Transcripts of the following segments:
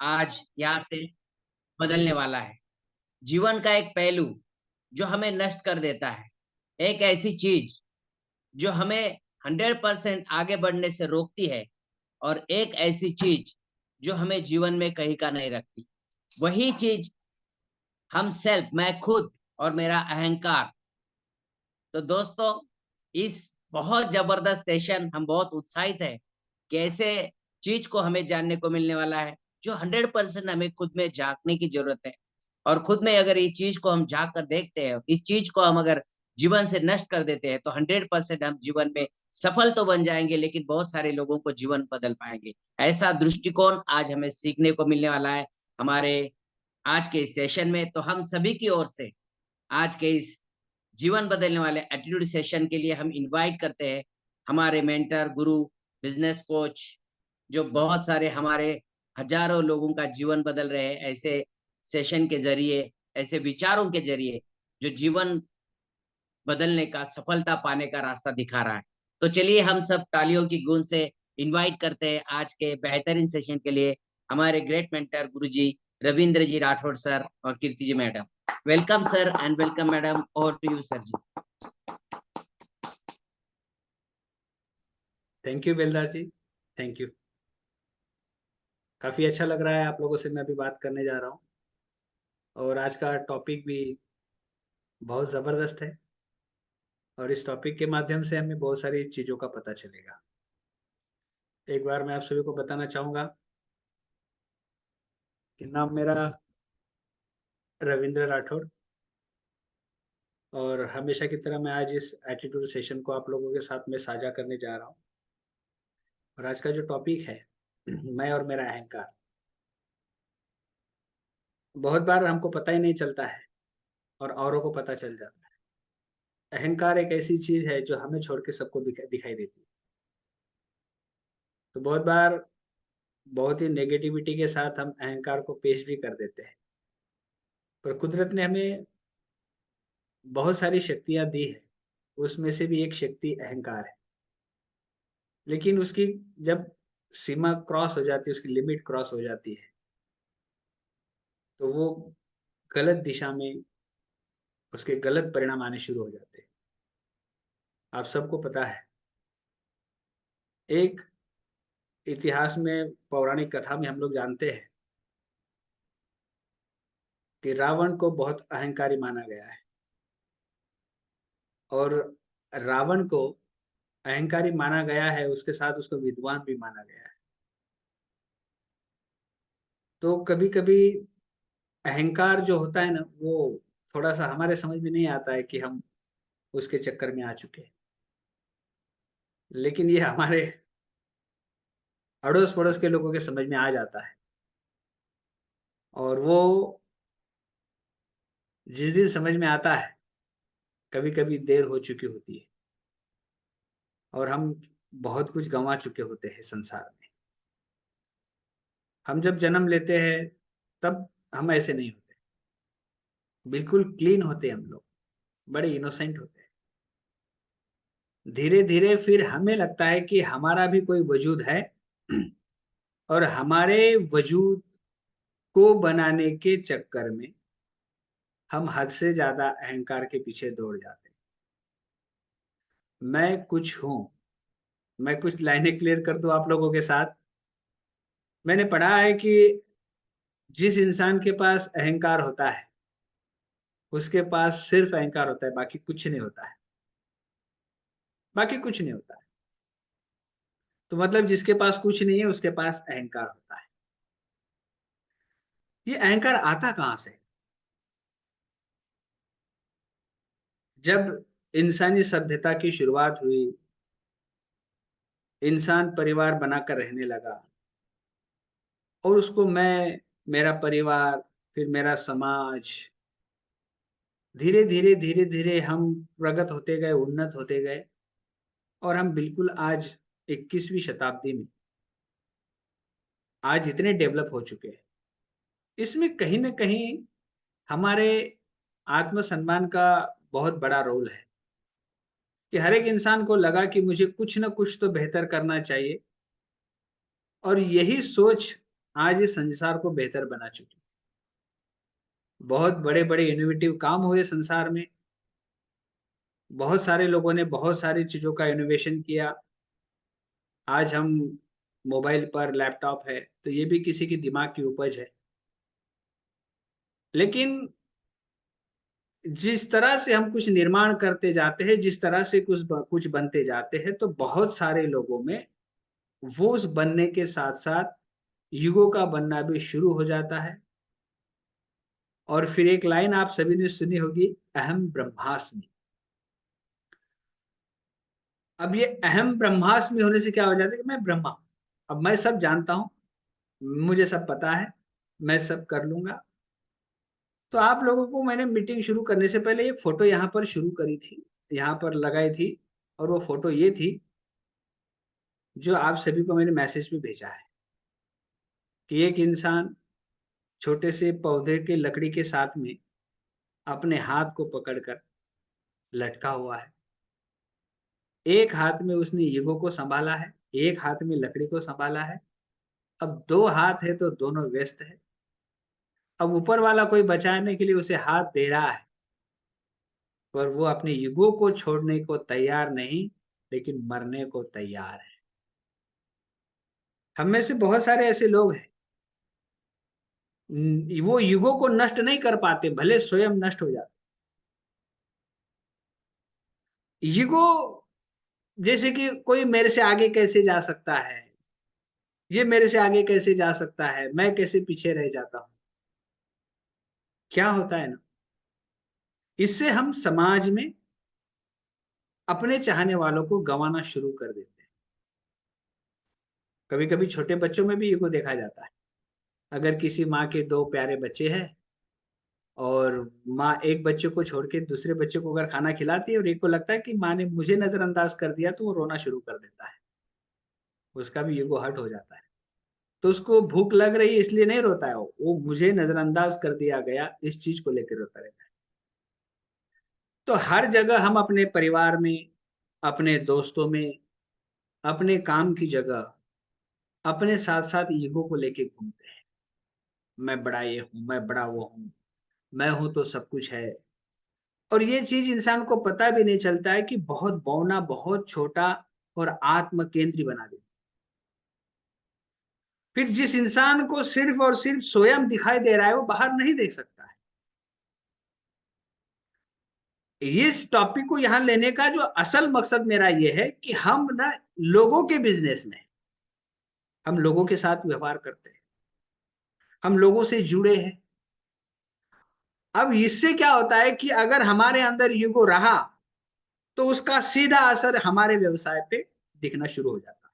आज यहाँ से बदलने वाला है। जीवन का एक पहलू जो हमें नष्ट कर देता है, एक ऐसी चीज जो हमें 100% आगे बढ़ने से रोकती है, और एक ऐसी चीज जो हमें जीवन में कहीं का नहीं रखती। वही चीज हम सेल्फ, मैं खुद और मेरा अहंकार। तो दोस्तों, इस बहुत जबरदस्त सेशन हम बहुत उत्साहित है कि ऐसे चीज को हमें जानने को मिलने वाला है जो 100% हमें खुद में झांकने की जरूरत है। और खुद में अगर ये चीज को हम झांक कर देखते हैं, इस चीज को हम अगर जीवन से नष्ट कर देते हैं, तो 100% हम जीवन में सफल तो बन जाएंगे, लेकिन बहुत सारे लोगों को जीवन बदल पाएंगे। ऐसा दृष्टिकोण आज हमें सीखने को मिलने वाला है हमारे आज के इस सेशन में। तो हम सभी की ओर से आज के इस जीवन बदलने वाले एटीट्यूड सेशन के लिए हम इनवाइट करते हैं हमारे मेंटर, गुरु, बिजनेस कोच, जो बहुत सारे हमारे हजारों लोगों का जीवन बदल रहे हैं ऐसे सेशन के जरिए, ऐसे विचारों के जरिए, जो जीवन बदलने का, सफलता पाने का रास्ता दिखा रहा है। तो चलिए हम सब तालियों की गूंज से इनवाइट करते हैं आज के बेहतरीन सेशन के लिए हमारे great mentor Guruji Ravindra ji Rathore sir और Kirti ji madam. Welcome sir and welcome madam, over to you sir ji. Thank you Beldar ji, thank you. काफ़ी अच्छा लग रहा है आप लोगों से मैं अभी बात करने जा रहा हूँ, और आज का टॉपिक भी बहुत ज़बरदस्त है, और इस टॉपिक के माध्यम से हमें बहुत सारी चीज़ों का पता चलेगा। एक बार मैं आप सभी को बताना चाहूँगा कि नाम मेरा रविंद्र राठौड़, और हमेशा की तरह मैं आज इस एटीट्यूड सेशन को आप लोगों के साथ में साझा करने जा रहा हूँ। और आज का जो टॉपिक है, मैं और मेरा अहंकार। बहुत बार हमको पता ही नहीं चलता है और औरों को पता चल जाता है। अहंकार एक ऐसी चीज है जो हमें छोड़ के सबको दिखाई देती है। तो बहुत बार बहुत ही नेगेटिविटी के साथ हम अहंकार को पेश भी कर देते हैं। पर कुदरत ने हमें बहुत सारी शक्तियां दी है, उसमें से भी एक शक्ति अहंकार है। लेकिन उसकी जब सीमा क्रॉस हो जाती है, उसकी लिमिट क्रॉस हो जाती है, तो वो गलत दिशा में उसके गलत परिणाम आने शुरू हो जाते हैं। आप सबको पता है, एक इतिहास में, पौराणिक कथा में हम लोग जानते हैं कि रावण को बहुत अहंकारी माना गया है, और रावण को अहंकारी माना गया है, उसके साथ उसको विद्वान भी माना गया है। तो कभी कभी अहंकार जो होता है ना, वो थोड़ा सा हमारे समझ में नहीं आता है कि हम उसके चक्कर में आ चुके हैं। लेकिन ये हमारे अड़ोस पड़ोस के लोगों के समझ में आ जाता है, और वो जिस दिन समझ में आता है, कभी कभी देर हो चुकी होती है, और हम बहुत कुछ गंवा चुके होते हैं संसार में। हम जब जन्म लेते हैं तब हम ऐसे नहीं होते, बिल्कुल क्लीन होते हैं हम लोग, बड़े इनोसेंट होते हैं। धीरे धीरे फिर हमें लगता है कि हमारा भी कोई वजूद है, और हमारे वजूद को बनाने के चक्कर में हम हद से ज्यादा अहंकार के पीछे दौड़ जाते हैं। मैं कुछ हूं, मैं कुछ लाइनें क्लियर कर दूं आप लोगों के साथ। मैंने पढ़ा है कि जिस इंसान के पास अहंकार होता है, उसके पास सिर्फ अहंकार होता है, बाकी कुछ नहीं होता है, बाकी कुछ नहीं होता है। तो मतलब जिसके पास कुछ नहीं है, उसके पास अहंकार होता है। ये अहंकार आता कहाँ से? जब इंसानी सभ्यता की शुरुआत हुई, इंसान परिवार बनाकर रहने लगा, और उसको मैं, मेरा परिवार, फिर मेरा समाज, धीरे धीरे हम प्रगत होते गए, उन्नत होते गए, और हम बिल्कुल आज 21वीं शताब्दी में आज इतने डेवलप हो चुके हैं। इसमें कहीं ना कहीं हमारे आत्मसम्मान का बहुत बड़ा रोल है, कि हर एक इंसान को लगा कि मुझे कुछ ना कुछ तो बेहतर करना चाहिए, और यही सोच आज इस संसार को बेहतर बना चुकी। बहुत बड़े-बड़े इनोवेटिव काम हुए संसार में। बहुत सारे लोगों ने बहुत सारी चीज़ों का इनोवेशन किया। आज हम मोबाइल पर लैपटॉप है, तो ये भी किसी के दिमाग की उपज है। लेकिन जिस तरह से हम कुछ निर्माण करते जाते हैं, जिस तरह से कुछ बनते जाते हैं, तो बहुत सारे लोगों में वो उस बनने के साथ-साथ ईगो का बनना भी शुरू हो जाता है। और फिर एक लाइन आप सभी ने सुनी होगी, अहम ब्रह्मास्मि। अब ये अहम ब्रह्मास्मि होने से क्या हो जाता है कि मैं ब्रह्मा हूँ। अब मैं सब जानता हूँ, मुझे सब पता है, मैं सब कर लूँगा। तो आप लोगों को मैंने मीटिंग शुरू करने से पहले एक फ़ोटो यहाँ पर शुरू करी थी, यहाँ पर लगाई थी, और वो फ़ोटो ये थी, जो आप सभी को मैंने मैसेज में भेजा है, कि एक इंसान छोटे से पौधे के लकड़ी के साथ में अपने हाथ को पकड़कर लटका हुआ है। एक हाथ में उसने ईगो को सँभाला है, एक हाथ में लकड़ी को सँभाला है। अब 2 हाथ है तो दोनों व्यस्त है। अब ऊपर वाला कोई बचाने के लिए उसे हाथ दे रहा है, पर वो अपने ईगो को छोड़ने को तैयार नहीं, लेकिन मरने को तैयार है। हम में से बहुत सारे ऐसे लोग हैं, वो ईगो को नष्ट नहीं कर पाते, भले स्वयं नष्ट हो जाते। ईगो जैसे कि कोई मेरे से आगे कैसे जा सकता है? ये मेरे से आगे कैसे जा सकता है? मैं कैसे पीछे रह जाता हूँ? क्या होता है ना, इससे हम समाज में अपने चाहने वालों को गँवाना शुरू कर देते हैं। कभी-कभी छोटे बच्चों में भी ईगो देखा जाता है। अगर किसी माँ के 2 प्यारे बच्चे हैं और माँ एक बच्चे को छोड़ के दूसरे बच्चे को अगर खाना खिलाती है और एक को लगता है कि माँ ने मुझे नज़रअंदाज कर दिया, तो वो रोना शुरू कर देता है। उसका भी ईगो हर्ट हो जाता है। तो उसको भूख लग रही है इसलिए नहीं रोता है वो मुझे नज़रअंदाज कर दिया गया, इस चीज़ को लेके रोता रहता है। तो हर जगह हम अपने परिवार में, अपने दोस्तों में, अपने काम की जगह, अपने साथ-साथ ईगो को लेके घूमते हैं। मैं बड़ा ये हूँ, मैं बड़ा वो हूँ, मैं हूँ तो सब कुछ है। और ये चीज़ इंसान को पता भी नहीं चलता है कि बहुत बौना, बहुत छोटा और आत्म केंद्री बना देती है। फिर जिस इंसान को सिर्फ़ और सिर्फ़ स्वयं दिखाई दे रहा है, वो बाहर नहीं देख सकता है। इस टॉपिक को यहाँ लेने का जो असल मकसद मेरा ये है कि हम ना लोगों के बिज़नेस में, हम लोगों के साथ व्यवहार करते हैं, हम लोगों से जुड़े हैं। अब इससे क्या होता है कि अगर हमारे अंदर ईगो रहा, तो उसका सीधा असर हमारे व्यवसाय पे दिखना शुरू हो जाता है।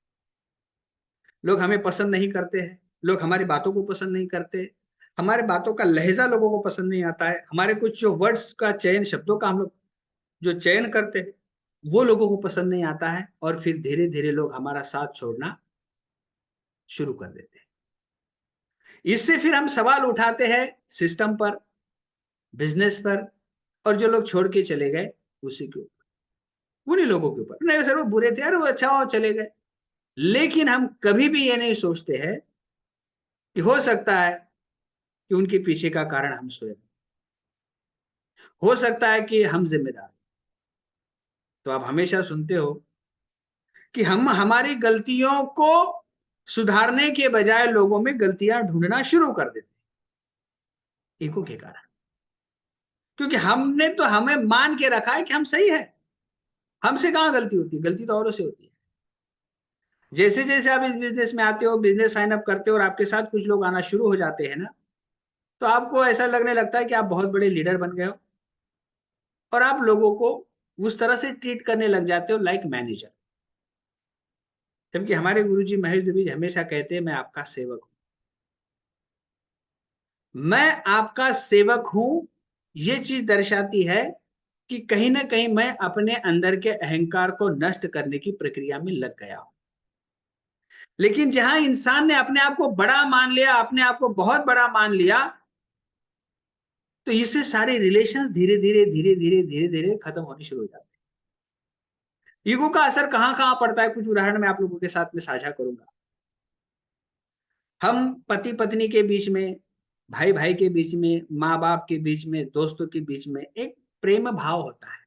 लोग हमें पसंद नहीं करते हैं, लोग हमारी बातों को पसंद नहीं करते, हमारे बातों का लहज़ा लोगों को पसंद नहीं आता है, हमारे कुछ जो वर्ड्स का चयन, शब्दों का हम लोग जो चयन करते हैं, वो लोगों को पसंद नहीं आता है और फिर धीरे-धीरे लोग हमारा साथ छोड़ना शुरू कर देते हैं। इससे फिर हम सवाल उठाते हैं सिस्टम पर, बिज़नेस पर, और जो लोग छोड़ के चले गए, उसी के ऊपर, उन्हीं लोगों के ऊपर। नहीं सर वो बुरे थे, अरे वो अच्छा हुआ चले गए। लेकिन हम कभी भी ये नहीं सोचते हैं कि हो सकता है कि उनके पीछे का कारण हम स्वयं, हो सकता है कि हम ज़िम्मेदार। तो आप हमेशा सुनते हो कि हम हमारी गलतियों को सुधारने के बजाय लोगों में गलतियाँ ढूँढना शुरू कर देते हैं, ईगो के कारण। क्योंकि हमने तो हमें मान के रखा है कि हम सही हैं, हमसे कहाँ गलती होती है, गलती तो औरों से होती है। जैसे-जैसे आप इस बिज़नेस में आते हो, बिज़नेस साइन अप करते हो और आपके साथ कुछ लोग आना शुरू हो जाते हैं ना, तो आपको ऐसा लगने लगता है कि आप बहुत बड़े लीडर बन गए हो और आप लोगों को उस तरह से ट्रीट करने लग जाते हो लाइक मैनेजर। जबकि हमारे गुरुजी महेश द्विज हमेशा कहते हैं, मैं आपका सेवक हूँ। मैं आपका सेवक हूँ, ये चीज़ दर्शाती है कि कहीं न कहीं मैं अपने अंदर के अहंकार को नष्ट करने की प्रक्रिया में लग गया हूँ। लेकिन जहाँ इंसान ने अपने आप को बड़ा मान लिया, अपने आप को बहुत बड़ा मान लिया, तो इससे सारे रिलेशंस धीरे-धीरे, धीरे-धीरे, धीरे-धीरे खत्म होने शुरू हो जाते हैं। ईगो का असर कहाँ-कहाँ पड़ता है, कुछ उदाहरण मैं आप लोगों के साथ में साझा करूँगा। हम पति-पत्नी के बीच में, भाई-भाई के बीच में, माँ-बाप के बीच में, दोस्तों के बीच में एक प्रेम भाव होता है।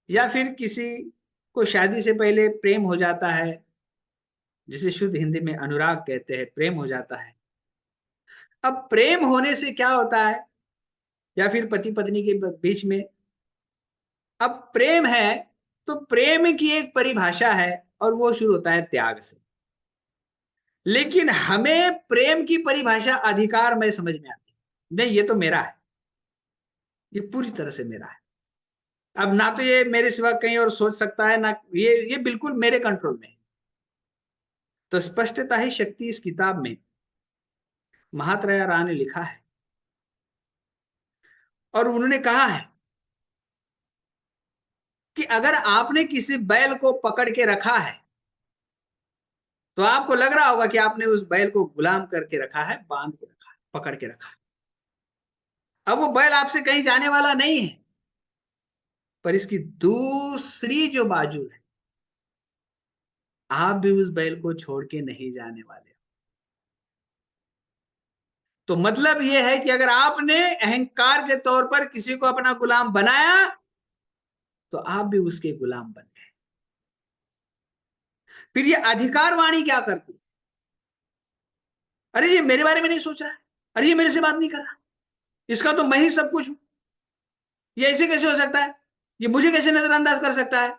या फिर किसी को शादी से पहले प्रेम हो जाता है, जिसे शुद्ध हिंदी में अनुराग कहते हैं, प्रेम हो जाता है। अब प्रेम होने से क्या होता है, या फिर पति-पत्नी के बीच में, अब प्रेम है, तो प्रेम की एक परिभाषा है और वो शुरू होता है त्याग से। लेकिन हमें प्रेम की परिभाषा अधिकार में समझ में आती है। नहीं, ये तो मेरा है, ये पूरी तरह से मेरा है। अब ना तो ये मेरे सिवा कहीं और सोच सकता है, ना ये बिल्कुल मेरे कंट्रोल में है। तो स्पष्टता ही शक्ति इस किताब में महात्रेया राव ने लिखा है और उन्होंने कहा है कि अगर आपने किसी बैल को पकड़ के रखा है, तो आपको लग रहा होगा कि आपने उस बैल को गुलाम करके रखा है, बांध के रखा है, पकड़ के रखा है। अब वो बैल आपसे कहीं जाने वाला नहीं है, पर इसकी दूसरी जो बाजू है, आप भी उस बैल को छोड़ के नहीं जाने वाले। तो मतलब ये है कि अगर आपने अहंकार के तौर पर किसी को अपना गुलाम बनाया, तो आप भी उसके गुलाम बन गए। फिर ये अधिकार वाणी क्या करती है? अरे ये मेरे बारे में नहीं सोच रहा है, अरे ये मेरे से बात नहीं कर रहा, इसका तो मैं ही सब कुछ हूं, ये ऐसे कैसे हो सकता है, ये मुझे कैसे नजरअंदाज कर सकता है।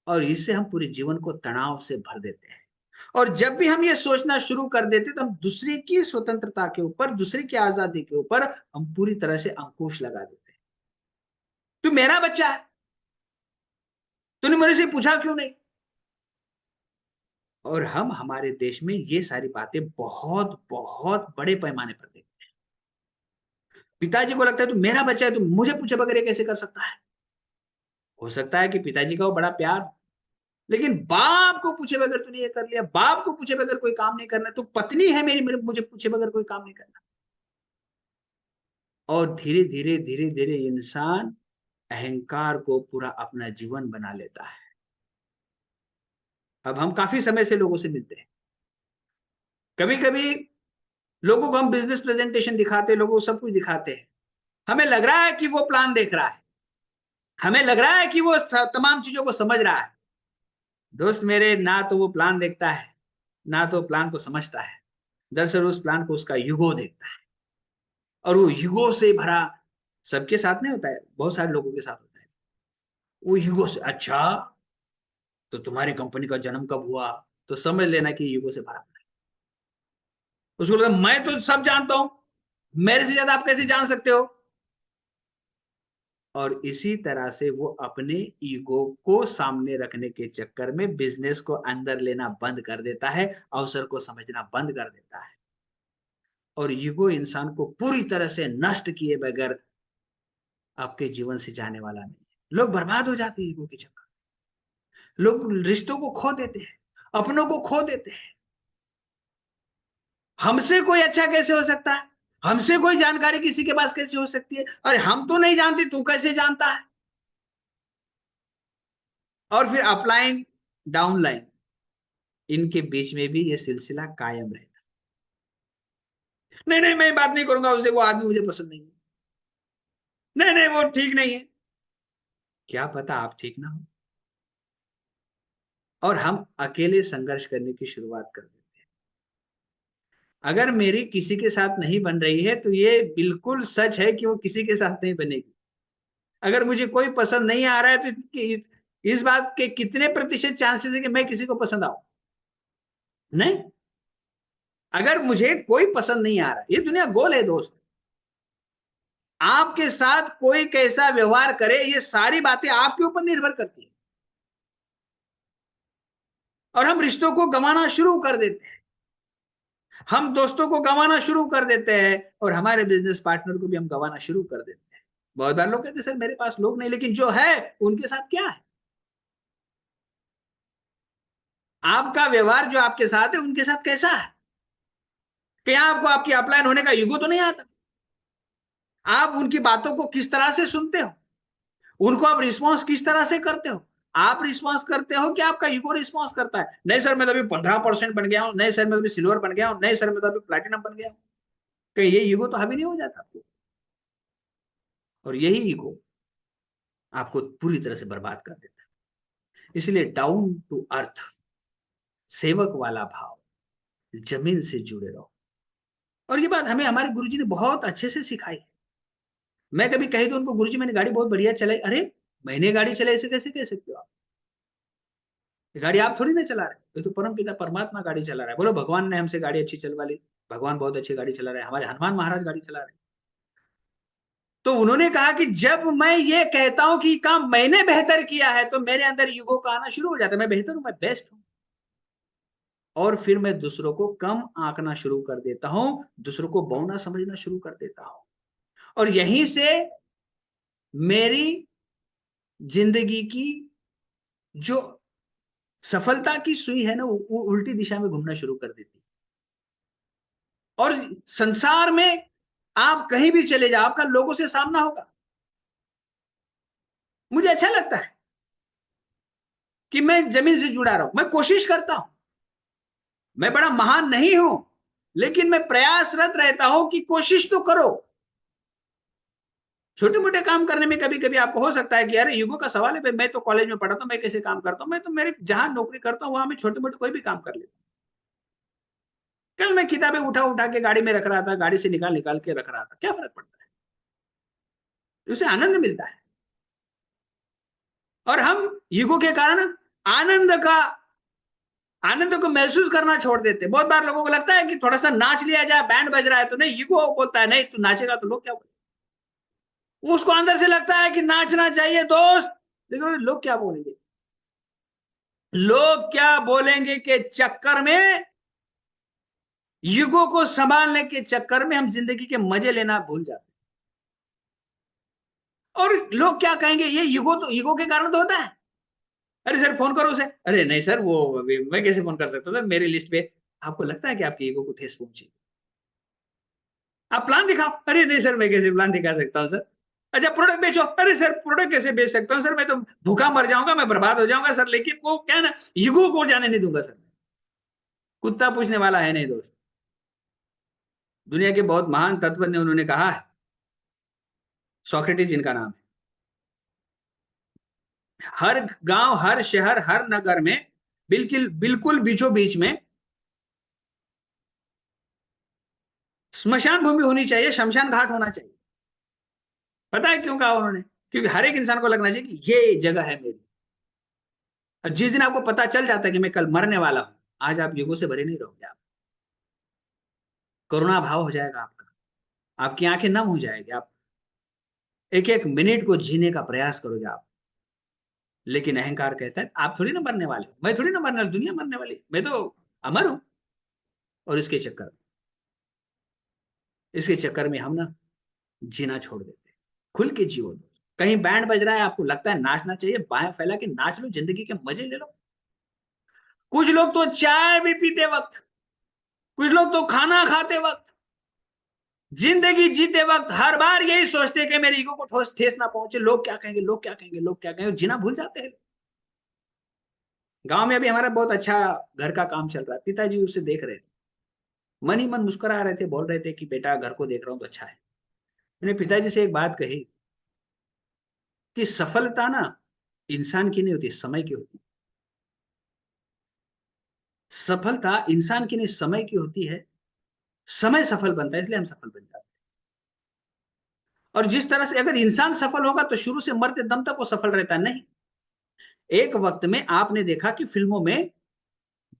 और इससे हम पूरे जीवन को तनाव से भर देते हैं। और जब भी हम ये सोचना शुरू कर देते, तो हम दूसरे की स्वतंत्रता के ऊपर, दूसरे की आजादी के ऊपर हम पूरी तरह से अंकुश लगा देते हैं। तू मेरा बच्चा है, तूने मेरे से पूछा क्यों नहीं। और हम हमारे देश में ये सारी बातें बहुत बहुत बड़े पैमाने पर देखते हैं। पिताजी को लगता है तू मेरा बच्चा है, तू मुझे पूछे बगैर ये कैसे कर सकता है। हो सकता है कि पिताजी का वो बड़ा प्यार हो, लेकिन बाप को पूछे बगैर तूने ये कर लिया, बाप को पूछे बगैर कोई काम नहीं करना, तू पत्नी है मेरी, मेरे मुझे पूछे बगैर कोई काम नहीं करना। और धीरे धीरे धीरे धीरे इंसान अहंकार को पूरा अपना जीवन बना लेता है। अब हम काफी समय से लोगों से मिलते हैं, कभी कभी लोगों को हम बिजनेस प्रेजेंटेशन दिखाते हैं, लोगों को सब कुछ दिखाते हैं, हमें लग रहा है कि वो प्लान देख रहा है, हमें लग रहा है कि वो तमाम चीजों को समझ रहा है। दोस्त मेरे, ना तो वो प्लान देखता है, ना तो प्लान को समझता है। दरअसल उस प्लान को उसका ईगो देखता है, और वो ईगो से भरा, सबके साथ नहीं होता है, बहुत सारे लोगों के साथ होता है। वो ईगो से, अच्छा तो तुम्हारी कंपनी का जन्म कब हुआ, तो समझ लेना कि ईगो से भरा पड़ा है। उसको लगता मैं तो सब जानता हूं, मेरे से ज्यादा आप कैसे जान सकते हो। और इसी तरह से वो अपने ईगो को सामने रखने के चक्कर में बिजनेस को अंदर लेना बंद कर देता है, अवसर को समझना बंद कर देता है। और ईगो इंसान को पूरी तरह से नष्ट किए बगैर आपके जीवन से जाने वाला नहीं है। लोग बर्बाद हो जाते हैं ईगो के चक्कर, लोग रिश्तों को खो देते हैं, अपनों को खो देते हैं। हमसे कोई अच्छा कैसे हो सकता है, हमसे कोई जानकारी किसी के पास कैसे हो सकती है, अरे हम तो नहीं जानते, तू कैसे जानता है। और फिर अपलाइन डाउनलाइन, इनके बीच में भी ये सिलसिला कायम रहता है। नहीं नहीं, मैं बात नहीं करूंगा उससे, वो आदमी मुझे पसंद नहीं है, नहीं नहीं वो ठीक नहीं है। क्या पता आप ठीक ना हो, और हम अकेले संघर्ष करने की शुरुआत कर देते हैं। अगर मेरी किसी के साथ नहीं बन रही है, तो ये बिल्कुल सच है कि वो किसी के साथ नहीं बनेगी। अगर मुझे कोई पसंद नहीं आ रहा है, तो इस बात के कितने प्रतिशत चांसेस है कि मैं किसी को पसंद आऊं। नहीं, अगर मुझे कोई पसंद नहीं आ रहा, ये दुनिया गोल है दोस्त। आपके साथ कोई कैसा व्यवहार करे, ये सारी बातें आपके ऊपर निर्भर करती है। और हम रिश्तों को गंवाना शुरू कर देते हैं, हम दोस्तों को गंवाना शुरू कर देते हैं, और हमारे बिजनेस पार्टनर को भी हम गंवाना शुरू कर देते हैं। बहुत बार लोग कहते हैं सर मेरे पास लोग नहीं, लेकिन जो है उनके साथ क्या है। आपका व्यवहार जो आपके साथ है, उनके साथ कैसा है। क्या आपको आपकी अपलाइन होने का ईगो तो नहीं आता। आप उनकी बातों को किस तरह से सुनते हो, उनको आप रिस्पॉन्स किस तरह से करते हो, आप रिस्पॉन्स करते हो कि आपका ईगो रिस्पॉन्स करता है? नहीं सर मैं तो अभी 15% बन गया हूँ, नहीं सर मैं तो अभी सिल्वर बन गया हूँ, नहीं सर मैं तो अभी प्लैटिनम बन गया हूँ। कहीं ये ईगो तो हावी नहीं हो जाता आपको? और यही ईगो आपको पूरी तरह से बर्बाद कर देता है। इसलिए डाउन टू अर्थ, सेवक वाला भाव, जमीन से जुड़े रहो। और ये बात हमें हमारे गुरुजी ने बहुत अच्छे से सिखाई। मैं कभी कही तो उनको, गुरुजी मैंने गाड़ी बहुत बढ़िया चलाई। अरे मैंने गाड़ी चलाई ऐसे कैसे कह सकते हो आप? ये गाड़ी आप थोड़ी ना चला रहे, ये तो परम पिता परमात्मा गाड़ी चला रहा है। बोलो भगवान ने हमसे गाड़ी अच्छी चलवा ली, भगवान बहुत अच्छी गाड़ी चला रहे हैं, हमारे हनुमान महाराज गाड़ी चला रहे हैं। तो उन्होंने कहा कि जब मैं ये कहता हूं कि काम मैंने बेहतर किया है तो मेरे अंदर ईगो का आना शुरू हो जाता है। मैं बेहतर हूं, मैं बेस्ट हूं, और फिर मैं दूसरों को कम आंकना शुरू कर देता हूं, दूसरों को बौना समझना शुरू कर देता हूं। और यहीं से मेरी जिंदगी की जो सफलता की सुई है ना, वो उल्टी दिशा में घूमना शुरू कर देती है। और संसार में आप कहीं भी चले जाओ, आपका लोगों से सामना होगा। मुझे अच्छा लगता है कि मैं जमीन से जुड़ा रहा हूं, मैं कोशिश करता हूं। मैं बड़ा महान नहीं हूं, लेकिन मैं प्रयासरत रहता हूं कि कोशिश तो करो। छोटे मोटे काम करने में कभी कभी आपको हो सकता है कि अरे ईगो का सवाल है, मैं तो कॉलेज में पढ़ा था, मैं कैसे काम करता हूं, मैं तो मेरे जहां नौकरी करता हूं वहां मैं छोटे मोटे कोई भी काम कर लेता हूं। कल मैं किताबें उठा उठा के गाड़ी में रख रहा था, गाड़ी से निकाल निकाल के रख रहा था, क्या फर्क पड़ता है? उसे आनंद मिलता है। और हम ईगो के कारण आनंद का आनंद को महसूस करना छोड़ देते। बहुत बार लोगों को लगता है कि थोड़ा सा नाच लिया जाए, बैंड बज रहा है तो नहीं, ईगो बोलता है नहीं तू नाचेगा तो लोग क्या बोलेंगे। उसको अंदर से लगता है कि नाचना चाहिए दोस्त, लेकिन लोग क्या बोलेंगे, लोग क्या बोलेंगे के चक्कर में, ईगो को संभालने के चक्कर में हम जिंदगी के मजे लेना भूल जाते हैं। और लोग क्या कहेंगे, ये ईगो तो ईगो के कारण तो होता है। अरे सर फोन करो उसे, अरे नहीं सर वो मैं कैसे फोन कर सकता हूँ सर, मेरी लिस्ट पे। आपको लगता है कि आपकी ईगो को ठेस पहुंची? आप प्लान दिखाओ, अरे नहीं सर मैं कैसे प्लान दिखा सकता हूँ सर। अच्छा प्रोडक्ट बेचो, अरे सर प्रोडक्ट कैसे बेच सकता हूँ सर, मैं तो भूखा मर जाऊंगा, मैं बर्बाद हो जाऊंगा सर। लेकिन वो क्या है ना, ईगो को जाने नहीं दूंगा सर। कुत्ता पूछने वाला है नहीं दोस्त। दुनिया के बहुत महान तत्वज्ञ उन्होंने कहा है, सोक्रेटिस जिनका नाम है, हर गांव, हर शहर, हर नगर में बिल्कुल बिल्कुल बीचों बीच में स्मशान भूमि होनी चाहिए, शमशान घाट होना चाहिए। पता है क्यों कहा उन्होंने? क्योंकि हर एक इंसान को लगना चाहिए कि ये जगह है मेरी। और जिस दिन आपको पता चल जाता है कि मैं कल मरने वाला हूं, आज आप युगों से भरे नहीं रहोगे। आप करुणा भाव हो जाएगा आपका, आपकी आंखें नम हो जाएगी, आप एक एक मिनट को जीने का प्रयास करोगे आप। लेकिन अहंकार कहता है आप थोड़ी ना मरने वाले हो, मैं थोड़ी ना मरने वाली, दुनिया मरने वाली, मैं तो अमर हूं। और इसके चक्कर में हम ना जीना छोड़ देते हैं। खुल के जियो। कहीं बैंड बज रहा है, आपको लगता है नाचना चाहिए, बाहें फैला के नाच लो, जिंदगी के मजे ले लो। कुछ लोग तो चाय भी पीते वक्त, कुछ लोग तो खाना खाते वक्त, जिंदगी जीते वक्त हर बार यही सोचते हैं कि मेरे ईगो को ठेस ना पहुंचे, लोग क्या कहेंगे, लोग क्या कहेंगे, लोग क्या कहेंगे, जीना भूल जाते हैं। गांव में अभी हमारा बहुत अच्छा घर का काम चल रहा है, पिताजी उसे देख रहे थे, मन ही मन मुस्कुरा रहे थे, बोल रहे थे कि बेटा घर को देख रहा हूं तो अच्छा है। मैंने पिताजी से एक बात कही कि सफलता ना इंसान की नहीं होती, समय की होती है। सफलता इंसान की नहीं, समय की होती है। समय सफल बनता है, इसलिए हम सफल बन जाते हैं। और जिस तरह से अगर इंसान सफल होगा तो शुरू से मरते दम तक वो सफल रहता नहीं। एक वक्त में आपने देखा कि फिल्मों में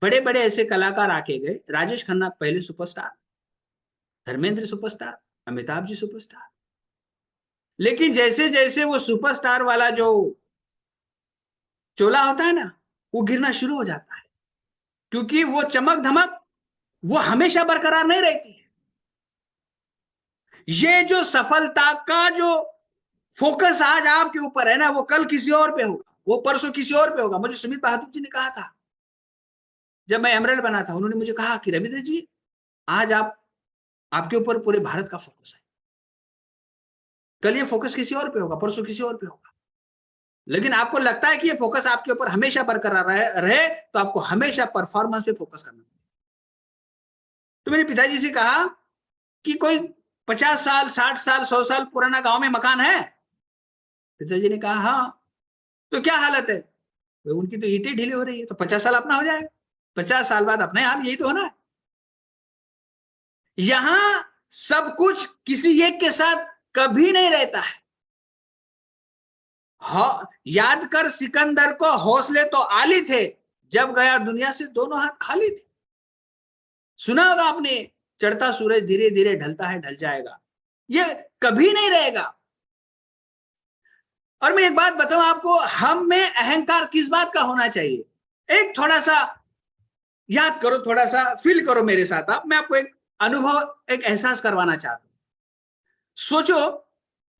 बड़े बड़े ऐसे कलाकार आके गए, राजेश खन्ना पहले superstar, Dharmendra superstar, Amitabh ji superstar. लेकिन जैसे जैसे वो सुपरस्टार वाला जो चोला होता है ना, वो गिरना शुरू हो जाता है, क्योंकि वो चमक धमक वो हमेशा बरकरार नहीं रहती है। ये जो सफलता का जो फोकस आज आपके ऊपर है ना, वो कल किसी और पे होगा, वो परसों किसी और पे होगा। मुझे सुमित बहादुर जी ने कहा था, जब मैं एमरल्ड बना था, उन्होंने मुझे कहा कि रविंद्र जी, आज आपके ऊपर पूरे भारत का फोकस है, कल ये फोकस किसी और पे होगा, परसों किसी और पे होगा। लेकिन आपको लगता है कि ये फोकस आपके ऊपर हमेशा बरकरार रहे तो आपको हमेशा परफॉर्मेंस पे फोकस करना। तो मेरे पिताजी से कहा कि कोई 50 साल, 60 साल, 100 साल पुराना गांव में मकान है? पिताजी ने कहा हाँ। तो क्या हालत है? उनकी तो ईंटें ढीली हो रही है, तो 50 साल अपना हो जाएगा। 50 साल बाद अपने हाल, यही तो होना है। यहां सब कुछ किसी एक के साथ कभी नहीं रहता है। याद कर सिकंदर को हौसले तो आली थे, जब गया दुनिया से दोनों हाथ खाली थे। सुना होगा आपने, चढ़ता सूरज धीरे धीरे ढलता है, ढल जाएगा, ये कभी नहीं रहेगा। और मैं एक बात बताऊं आपको, हम में अहंकार किस बात का होना चाहिए? एक थोड़ा सा याद करो, थोड़ा सा फील करो मेरे साथ। आप, मैं आपको एक अनुभव, एक एहसास करवाना चाहता हूं। सोचो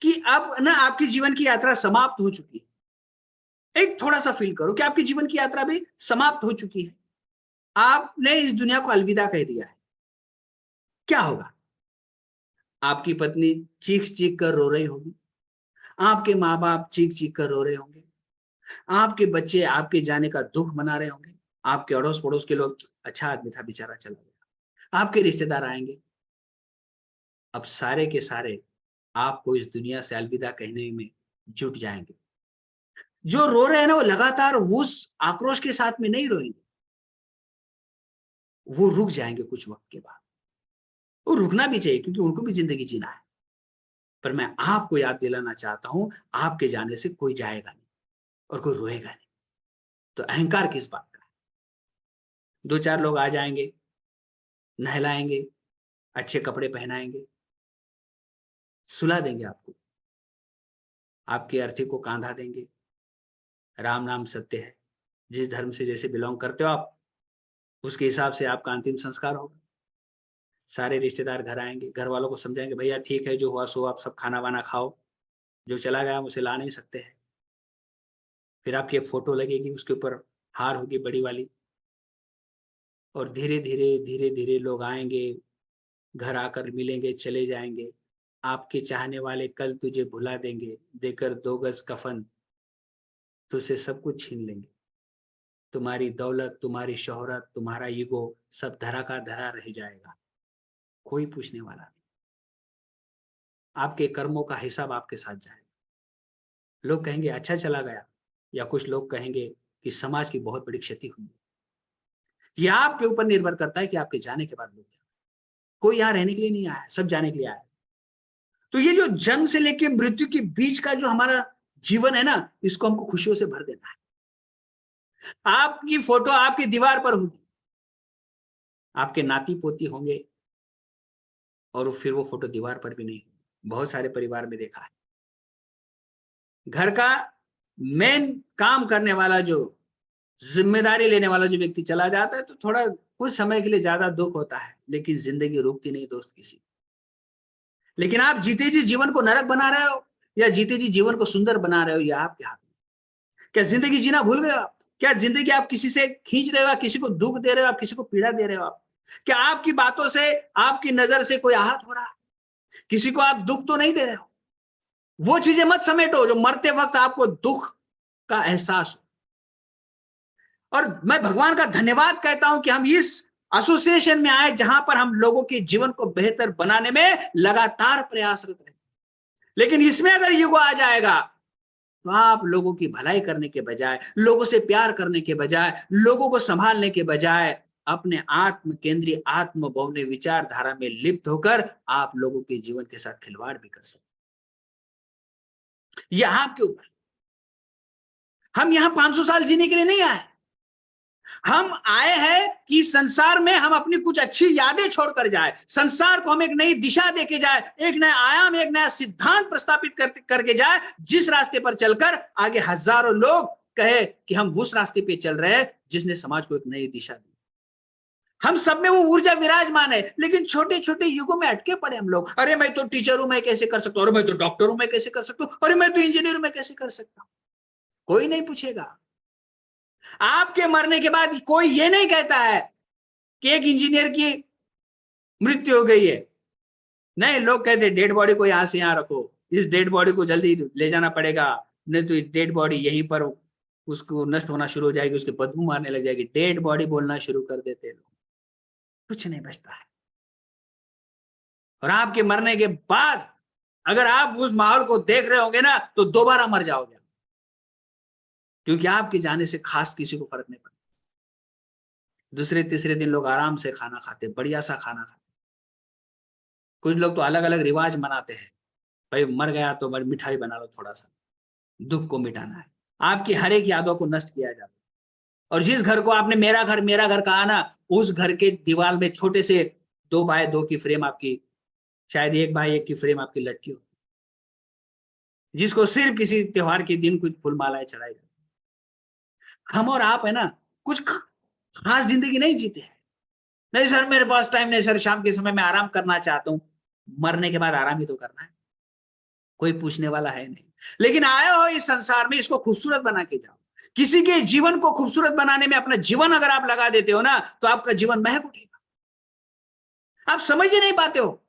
कि अब ना आपकी जीवन की यात्रा समाप्त हो चुकी है। एक थोड़ा सा फील करो कि आपकी जीवन की यात्रा भी समाप्त हो चुकी है। आपने इस दुनिया को अलविदा कह दिया है। क्या होगा? आपकी पत्नी चीख चीख कर रो रही होगी, आपके माँ बाप चीख चीख कर रो रहे होंगे, आपके बच्चे आपके जाने का दुख मना रहे होंगे, आपके अड़ोस पड़ोस के लोग, अच्छा आदमी था बेचारा चला गया, आपके रिश्तेदार आएंगे। अब सारे के सारे आपको इस दुनिया से अलविदा कहने में जुट जाएंगे। जो रो रहे हैं ना, वो लगातार उस आक्रोश के साथ में नहीं रोएंगे, वो रुक जाएंगे कुछ वक्त के बाद। वो रुकना भी चाहिए क्योंकि उनको भी जिंदगी जीना है। पर मैं आपको याद दिलाना चाहता हूं, आपके जाने से कोई जाएगा नहीं और कोई रोएगा नहीं। तो अहंकार किस बात का? दो चार लोग आ जाएंगे, नहलाएंगे, अच्छे कपड़े पहनाएंगे, सुला देंगे आपको, आपकी अर्थी को कांधा देंगे, राम नाम सत्य है, जिस धर्म से जैसे बिलोंग करते हो आप, उसके हिसाब से आपका अंतिम संस्कार होगा। सारे रिश्तेदार घर आएंगे, घर वालों को समझाएंगे भैया ठीक है, जो हुआ सो, आप सब खाना वाना खाओ, जो चला गया हम उसे ला नहीं सकते हैं। फिर आपकी एक फोटो लगेगी, उसके ऊपर हार होगी बड़ी वाली, और धीरे धीरे धीरे धीरे लोग आएंगे, घर आकर मिलेंगे, चले जाएंगे। आपके चाहने वाले कल तुझे भुला देंगे, देकर 2 गज कफन तुझसे सब कुछ छीन लेंगे। तुम्हारी दौलत, तुम्हारी शोहरत, तुम्हारा ईगो सब धरा का धरा रह जाएगा, कोई पूछने वाला नहीं। आपके कर्मों का हिसाब आपके साथ जाएगा। लोग कहेंगे अच्छा चला गया, या कुछ लोग कहेंगे कि समाज की बहुत बड़ी क्षति हुई। ये आपके ऊपर निर्भर करता है कि आपके जाने के बाद लोग क्या। कोई यहाँ रहने के लिए नहीं आया है, सब जाने के लिए आया है। तो ये जो जन्म से लेके मृत्यु के बीच का जो हमारा जीवन है ना, इसको हमको खुशियों से भर देना है। आपकी फोटो आपकी दीवार पर होगी, आपके नाती पोती होंगे, और फिर वो फोटो दीवार पर भी नहीं होगी। बहुत सारे परिवार में देखा है, घर का मेन काम करने वाला, जो जिम्मेदारी लेने वाला जो व्यक्ति चला जाता है, तो थोड़ा कुछ समय के लिए ज्यादा दुख होता है, लेकिन जिंदगी रुकती नहीं दोस्त किसी। लेकिन आप जीते जी जीवन को नरक बना रहे हो या जीते जी जीवन को सुंदर बना रहे हो, यह आपके हाथ में। क्या जिंदगी जीना भूल गए आप? क्या जिंदगी आप किसी से खींच रहे हो, किसी को दुख दे रहे हो, आप किसी को पीड़ा दे रहे हो? आप क्या आपकी बातों से, आपकी नजर से कोई आहत हो रहा है? किसी को आप दुख तो नहीं दे रहे हो? वो चीजें मत समेटो जो मरते वक्त आपको दुख का एहसास हो। और मैं भगवान का धन्यवाद कहता हूं कि हम इस एसोसिएशन में आए, जहां पर हम लोगों के जीवन को बेहतर बनाने में लगातार प्रयासरत रहे। लेकिन इसमें अगर युग आ जाएगा, तो आप लोगों की भलाई करने के बजाय, लोगों से प्यार करने के बजाय, लोगों को संभालने के बजाय, अपने आत्म केंद्रीय, आत्म बहुने विचारधारा में लिप्त होकर आप लोगों के जीवन के साथ खिलवाड़ भी कर सकते। यह आपके ऊपर। हम यहां 500 साल जीने के लिए नहीं आए। हम आए हैं कि संसार में हम अपनी कुछ अच्छी यादें छोड़कर जाए, संसार को हम एक नई दिशा देके जाए, एक नया आयाम, एक नया सिद्धांत प्रस्तापित करके जाए, जिस रास्ते पर चलकर आगे हजारों लोग कहे कि हम उस रास्ते पे चल रहे हैं जिसने समाज को एक नई दिशा दी। हम सब में वो ऊर्जा विराजमान है, लेकिन छोटे छोटे युगों में अटके पड़े हम लोग। अरे मैं तो टीचर हूं, मैं कैसे कर सकता हूं? अरे मैं तो डॉक्टर हूं, मैं कैसे कर सकता हूं? अरे मैं तो इंजीनियर हूं, मैं कैसे कर सकता हूं? कोई नहीं पूछेगा। आपके मरने के बाद कोई ये नहीं कहता है कि एक इंजीनियर की मृत्यु हो गई है। नहीं, लोग कहते डेड बॉडी को यहां से यहां रखो, इस डेड बॉडी को जल्दी ले जाना पड़ेगा, नहीं तो डेड बॉडी यहीं पर उसको नष्ट होना शुरू हो जाएगी, उसकी बदबू मारने लग जाएगी। डेड बॉडी बोलना शुरू कर देते हैं लोग, कुछ नहीं बचता है। और आपके मरने के बाद अगर आप उस माहौल को देख रहे होंगे ना, तो दोबारा मर जाओगे, क्योंकि आपके जाने से खास किसी को फर्क नहीं पड़ता। दूसरे तीसरे दिन लोग आराम से खाना खाते, बढ़िया सा खाना खाते। कुछ लोग तो अलग अलग रिवाज मनाते हैं, भाई मर गया तो मिठाई बना लो, थोड़ा सा दुख को मिटाना है। आपकी हर एक यादों को नष्ट किया जाता है। और जिस घर को आपने मेरा घर कहा ना, उस घर के दीवार में छोटे से 2x2 की फ्रेम आपकी, शायद 1x1 की फ्रेम आपकी लटकी हो, जिसको सिर्फ किसी त्योहार के दिन कुछ फूल मालाएं चढ़ाई जाती। हम और आप है ना, कुछ खास जिंदगी नहीं जीते हैं। नहीं सर मेरे पास टाइम नहीं सर, शाम के समय में आराम करना चाहता हूँ। मरने के बाद आराम ही तो करना है, कोई पूछने वाला है नहीं। लेकिन आए हो इस संसार में, इसको खूबसूरत बना के जाओ। किसी के जीवन को खूबसूरत बनाने में अपना जीवन अगर आप लगा देते हो ना, तो आपका जीवन महक उठेगा। आप समझ ही नहीं पाते हो।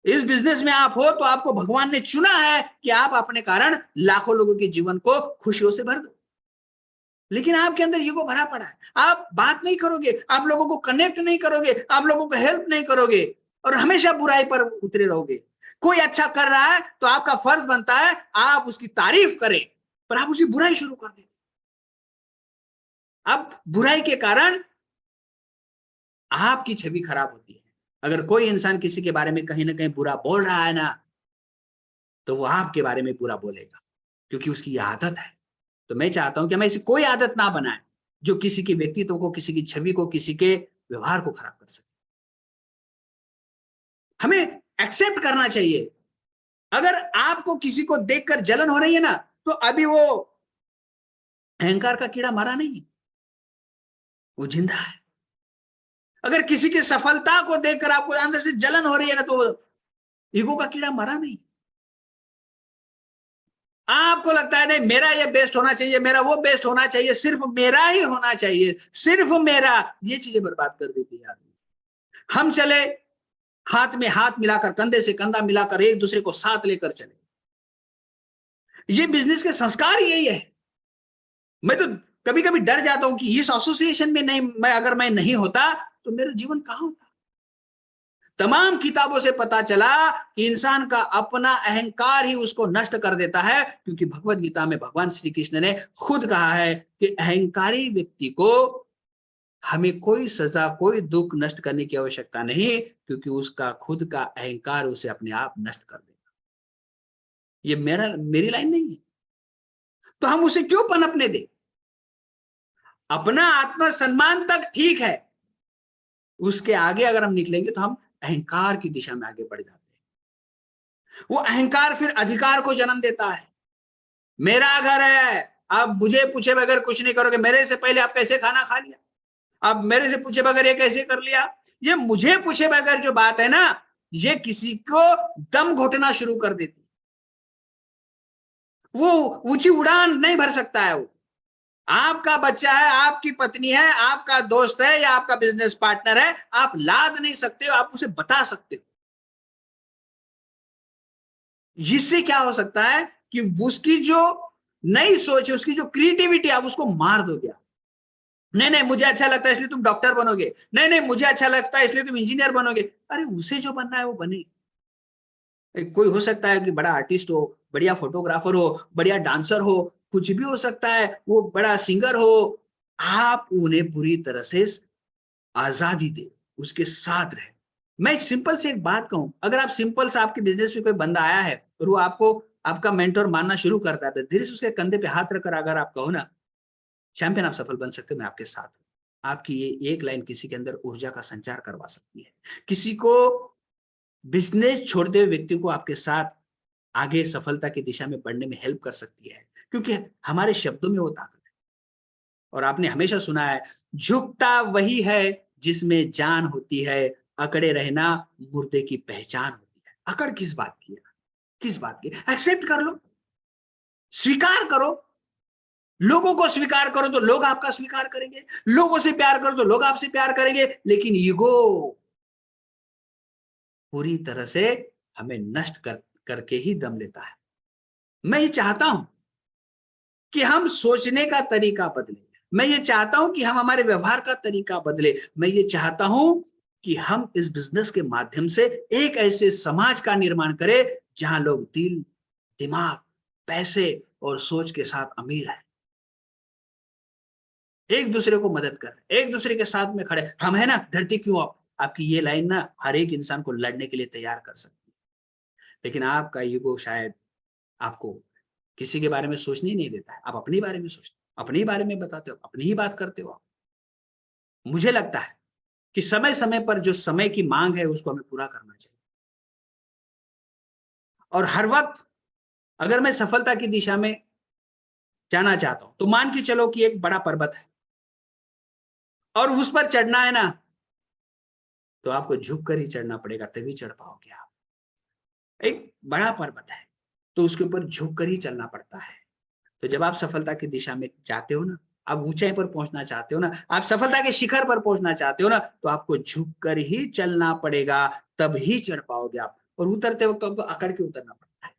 इस बिजनेस में आप हो तो आपको भगवान ने चुना है कि आप अपने कारण लाखों लोगों के जीवन को खुशियों से भर दो। लेकिन आपके अंदर ईगो भरा पड़ा है। आप बात नहीं करोगे, आप लोगों को कनेक्ट नहीं करोगे, आप लोगों को हेल्प नहीं करोगे, और हमेशा बुराई पर उतरे रहोगे। कोई अच्छा कर रहा है तो आपका फर्ज बनता है आप उसकी तारीफ करें, पर आप उसकी बुराई शुरू कर देते। अब बुराई के कारण आपकी छवि खराब होती है। अगर कोई इंसान किसी के बारे में कहीं ना कहीं बुरा बोल रहा है ना, तो वो आपके बारे में बुरा बोलेगा, क्योंकि उसकी ये आदत है। तो मैं चाहता हूं कि हमें ऐसी कोई आदत ना बनाए जो किसी के व्यक्तित्व को, किसी की छवि को, किसी के व्यवहार को खराब कर सके। हमें एक्सेप्ट करना चाहिए। अगर आपको किसी को देखकर जलन हो रही है ना, तो अभी वो अहंकार का कीड़ा मरा नहीं, वो जिंदा है। अगर किसी की सफलता को देखकर आपको अंदर से जलन हो रही है ना, तो ईगो का कीड़ा मरा नहीं। आपको लगता है नहीं मेरा ये बेस्ट होना चाहिए, मेरा वो बेस्ट होना चाहिए, सिर्फ मेरा ही होना चाहिए, सिर्फ मेरा, ये चीजें बर्बाद कर देती है आदमी। हम चले हाथ में हाथ मिलाकर, कंधे से कंधा मिलाकर, एक दूसरे को साथ लेकर चले। ये बिजनेस के संस्कार यही है। मैं तो कभी कभी डर जाता हूं कि इस एसोसिएशन में नहीं, मैं अगर मैं नहीं होता तो मेरा जीवन कहां होता। तमाम किताबों से पता चला कि इंसान का अपना अहंकार ही उसको नष्ट कर देता है, क्योंकि भगवत गीता में भगवान श्री कृष्ण ने खुद कहा है कि अहंकारी व्यक्ति को हमें कोई सजा, कोई दुख नष्ट करने की आवश्यकता नहीं, क्योंकि उसका खुद का अहंकार उसे अपने आप नष्ट कर देगा। ये मेरी लाइन नहीं है, तो हम उसे क्यों पनपने दें। अपना आत्मसम्मान तक ठीक है, उसके आगे अगर हम निकलेंगे तो हम अहंकार की दिशा में आगे बढ़ जाते हैं। वो अहंकार फिर अधिकार को जन्म देता है। मेरा घर है, अब मुझे पूछे बगैर कुछ नहीं करोगे, मेरे से पहले आप कैसे खाना खा लिया, अब मेरे से पूछे बगैर ये कैसे कर लिया। ये मुझे पूछे बगैर जो बात है ना, ये किसी को दम घोटना शुरू कर देती। वो ऊंची उड़ान नहीं भर सकता है। वो आपका बच्चा है, आपकी पत्नी है, आपका दोस्त है, या आपका बिजनेस पार्टनर है, आप लाद नहीं सकते हो, आप उसे बता सकते हो। जिससे क्या हो सकता है कि उसकी जो नई सोच है, उसकी जो क्रिएटिविटी है, उसको मार दोगे। नहीं नहीं मुझे अच्छा लगता है इसलिए तुम डॉक्टर बनोगे, नहीं नहीं मुझे अच्छा लगता है इसलिए तुम इंजीनियर बनोगे। अरे उसे जो बनना है वो बने। कोई हो सकता है कि बड़ा आर्टिस्ट हो, बढ़िया फोटोग्राफर हो, बढ़िया डांसर हो, कुछ भी हो सकता है, वो बड़ा सिंगर हो। आप उन्हें पूरी तरह से आजादी दे, उसके साथ रहे। मैं सिंपल से एक बात कहूं, अगर आप सिंपल से, आपके बिजनेस में कोई बंदा आया है और वो आपको आपका मेंटर मानना शुरू करता है, तो धीरे से उसके कंधे पे हाथ रखकर अगर आप कहो ना, चैंपियन आप सफल बन सकते हो, मैं आपके साथ हूं। आपकी ये एक लाइन किसी के अंदर ऊर्जा का संचार करवा सकती है। किसी को बिजनेस छोड़ते हुए व्यक्ति को आपके साथ आगे सफलता की दिशा में बढ़ने में हेल्प कर सकती है, क्योंकि हमारे शब्दों में वो ताकत है। और आपने हमेशा सुना है, झुकता वही है जिसमें जान होती है, अकड़े रहना मुर्दे की पहचान होती है। अकड़ किस बात की है, किस बात की, एक्सेप्ट कर लो, स्वीकार करो। लोगों को स्वीकार करो तो लोग आपका स्वीकार करेंगे, लोगों से प्यार करो तो लोग आपसे प्यार करेंगे। लेकिन ईगो पूरी तरह से हमें नष्ट करके ही दम लेता है। मैं ये चाहता हूं कि हम सोचने का तरीका बदले। मैं ये चाहता हूं कि हम हमारे व्यवहार का तरीका बदले। मैं ये चाहता हूं कि हम इस बिजनेस के माध्यम से एक ऐसे समाज का निर्माण करें जहां लोग दिल, दिमाग, पैसे और सोच के साथ अमीर हैं, एक दूसरे को मदद कर, एक दूसरे के साथ में खड़े। हम है ना, धरती क्यों आप, आपकी ये लाइन ना हर एक इंसान को लड़ने के लिए तैयार कर सकती है, लेकिन आपका ईगो शायद आपको किसी के बारे में सोचने ही नहीं देता है। आप अपने बारे में सोचते हो, अपने ही बारे में बताते हो, अपनी ही बात करते हो आप। मुझे लगता है कि समय समय पर जो समय की मांग है उसको हमें पूरा करना चाहिए। और हर वक्त अगर मैं सफलता की दिशा में जाना चाहता हूं, तो मान के चलो कि एक बड़ा पर्वत है और उस पर चढ़ना है ना, तो आपको झुक कर ही चढ़ना पड़ेगा, तभी चढ़ पाओगे आप। एक बड़ा पर्वत है तो उसके ऊपर झुक कर ही चलना पड़ता है। तो जब आप सफलता की दिशा में जाते हो ना, आप ऊंचाई पर पहुंचना चाहते हो ना, आप सफलता के शिखर पर पहुंचना चाहते हो ना, तो आपको झुक कर ही चलना पड़ेगा, तब ही चढ़ पाओगे आप। और उतरते वक्त आपको अकड़ के उतरना पड़ता है,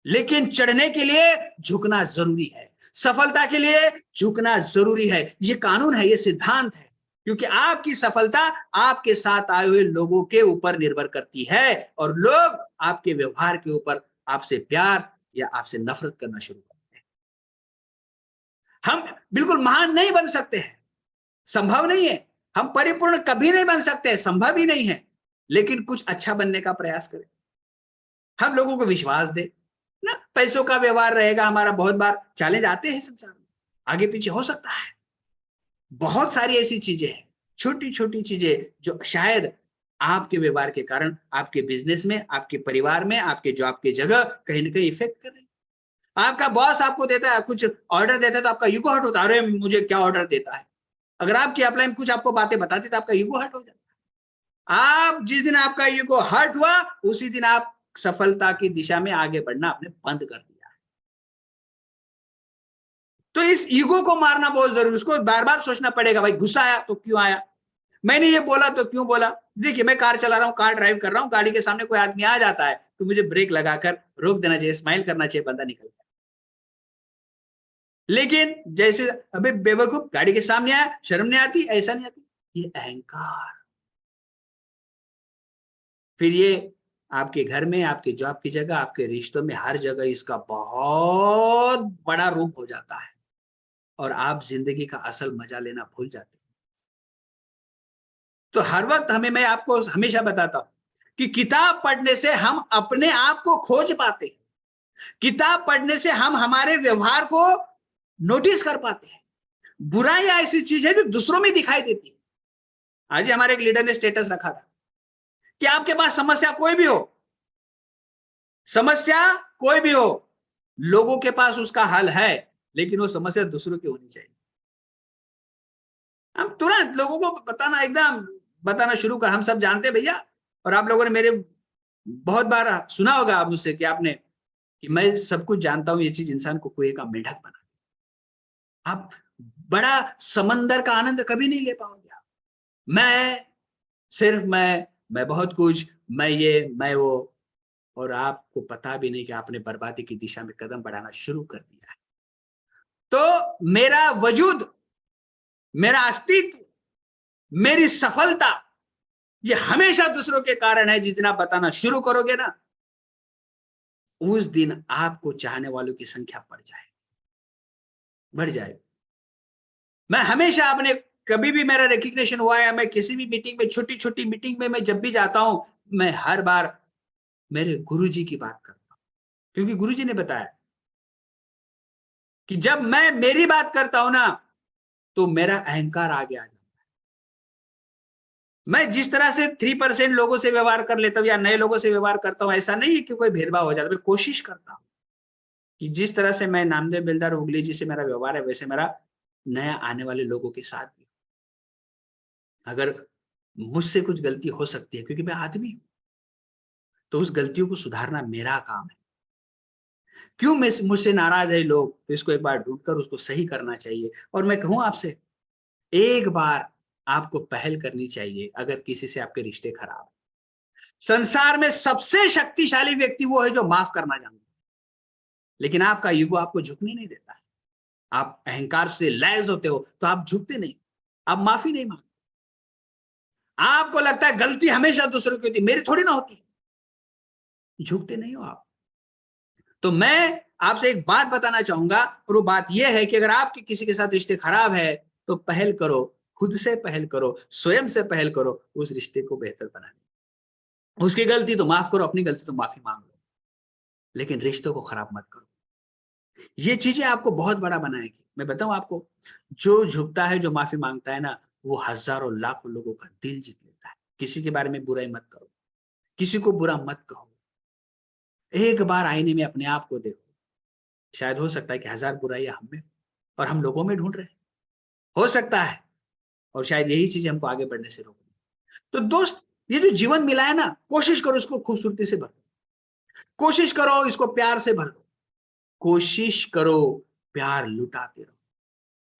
लेकिन चढ़ने के लिए झुकना जरूरी है, सफलता के लिए झुकना जरूरी है। ये कानून है, ये सिद्धांत है, क्योंकि आपकी सफलता आपके साथ आए हुए लोगों के ऊपर निर्भर करती है, और लोग आपके व्यवहार के ऊपर आपसे प्यार या आपसे नफरत करना शुरू करते हैं। हम बिल्कुल महान नहीं बन सकते हैं, संभव नहीं है। हम परिपूर्ण कभी नहीं बन सकते, संभव ही नहीं है, लेकिन कुछ अच्छा बनने का प्रयास करें। हम लोगों को विश्वास दे ना, पैसों का व्यवहार रहेगा हमारा, बहुत बार चैलेंज आते हैं संसार में, आगे पीछे हो सकता है। बहुत सारी ऐसी चीजें हैं, छोटी छोटी चीजें जो शायद आपके व्यवहार के कारण आपके बिजनेस में, आपके परिवार में, आपके जॉब की जगह कहीं ना कहीं इफेक्ट कर रही है। आपका बॉस आपको देता है, कुछ ऑर्डर देता है, तो आपका ईगो हर्ट होता है, अरे मुझे क्या ऑर्डर देता है। अगर आपकी अपलाइन कुछ आपको बातें बताती तो आपका ईगो हर्ट हो जाता है। आप जिस दिन आपका ईगो हर्ट हुआ, उसी दिन आप सफलता की दिशा में आगे बढ़ना आपने बंद कर दिया। तो इस ईगो को मारना बहुत जरूरी, उसको बार बार सोचना पड़ेगा, भाई गुस्सा आया तो क्यों आया, मैंने ये बोला तो क्यों बोला। देखिए, मैं कार चला रहा हूँ, कार ड्राइव कर रहा हूँ, गाड़ी के सामने कोई आदमी आ जाता है तो मुझे ब्रेक लगाकर रोक देना चाहिए, स्माइल करना चाहिए, बंदा निकल गया। लेकिन जैसे अबे बेवकूफ, गाड़ी के सामने आया, शर्म नहीं आती, ऐसा नहीं आती, ये अहंकार। फिर ये आपके घर में, आपके जॉब की जगह, आपके रिश्तों में, हर जगह इसका बहुत बड़ा रूप हो जाता है, और आप जिंदगी का असल मजा लेना भूल जाते हैं। तो हर वक्त मैं आपको हमेशा बताता हूं कि किताब पढ़ने से हम अपने आप को खोज पाते हैं, किताब पढ़ने से हम हमारे व्यवहार को नोटिस कर पाते हैं। बुराई ऐसी चीज है जो दूसरों में दिखाई देती है। आज ही हमारे एक लीडर ने स्टेटस रखा था कि आपके पास समस्या कोई भी हो, समस्या कोई भी हो, लोगों के पास उसका हल है, लेकिन वो समस्या दूसरों की होनी चाहिए। हम तुरंत लोगों को बताना, एकदम बताना शुरू कर, हम सब जानते हैं भैया। और आप लोगों ने मेरे बहुत बार सुना होगा आप मुझसे कि आपने, कि मैं सब कुछ जानता हूं, ये चीज इंसान को कुएं का मेंढक बना। आप बड़ा समंदर का आनंद कभी नहीं ले पाओगे आप। मैं, सिर्फ मैं बहुत कुछ, मैं ये, मैं वो, और आपको पता भी नहीं कि आपने बर्बादी की दिशा में कदम बढ़ाना शुरू कर दिया है। तो मेरा वजूद, मेरा अस्तित्व, मेरी सफलता, ये हमेशा दूसरों के कारण है। जितना बताना शुरू करोगे ना, उस दिन आपको चाहने वालों की संख्या बढ़ जाए। मैं हमेशा अपने, कभी भी मेरा रिकग्निशन हुआ है, मैं किसी भी मीटिंग में, छोटी छोटी मीटिंग में मैं जब भी जाता हूं, मैं हर बार मेरे गुरुजी की बात करता हूं, क्योंकि गुरुजी ने बताया कि जब मैं मेरी बात करता हूं ना, तो मेरा अहंकार आगे आ जाता है। मैं जिस तरह से 3% लोगों से व्यवहार कर लेता हूं या नए लोगों से व्यवहार करता हूं, ऐसा नहीं है कि कोई भेदभाव हो जाता। मैं कोशिश करता हूं कि जिस तरह से मैं नामदेव बिल्डर हुगली जी से मेरा व्यवहार है, वैसे मेरा नया आने वाले लोगों के साथ भी। अगर मुझसे कुछ गलती हो सकती है, क्योंकि मैं आदमी हूं, तो उस गलतियों को सुधारना मेरा काम है। क्यों मुझसे नाराज है लोग, तो इसको एक बार ढूंढकर उसको सही करना चाहिए। और मैं कहूं आपसे, एक बार आपको पहल करनी चाहिए। अगर किसी से आपके रिश्ते खराब, संसार में सबसे शक्तिशाली व्यक्ति वो है जो माफ करना जानता है, लेकिन आपका ईगो आपको झुकने नहीं देता है। आप अहंकार से लैस होते हो तो आप झुकते नहीं, आप माफी नहीं मांगते। आपको लगता है गलती हमेशा दूसरों की होती, मेरी थोड़ी ना होती, झुकते नहीं हो आप। तो मैं आपसे एक बात बताना चाहूंगा, और वो बात यह है कि अगर आपके किसी के साथ रिश्ते खराब है तो पहल करो, खुद से पहल करो, स्वयं से पहल करो उस रिश्ते को बेहतर बनाने। उसकी गलती तो माफ करो, अपनी गलती तो माफी मांग लो, लेकिन रिश्तों को खराब मत करो। ये चीजें आपको बहुत बड़ा बनाएगी। मैं बताऊं आपको, जो झुकता है, जो माफी मांगता है ना, वो हजारों लाखों लोगों का दिल जीत लेता है। किसी के बारे में बुराई मत करो, किसी को बुरा मत कहो। एक बार आईने में अपने आप को देखो, शायद हो सकता है कि हजार बुराइयां हम में हो और हम लोगों में ढूंढ रहे हैं, हो सकता है, और शायद यही चीजें हमको आगे बढ़ने से रोक रही। तो दोस्त, ये जो जीवन मिला है ना, कोशिश करो इसको खूबसूरती से भर दो, कोशिश करो इसको प्यार से भर दो, कोशिश करो प्यार लुटाते रहो।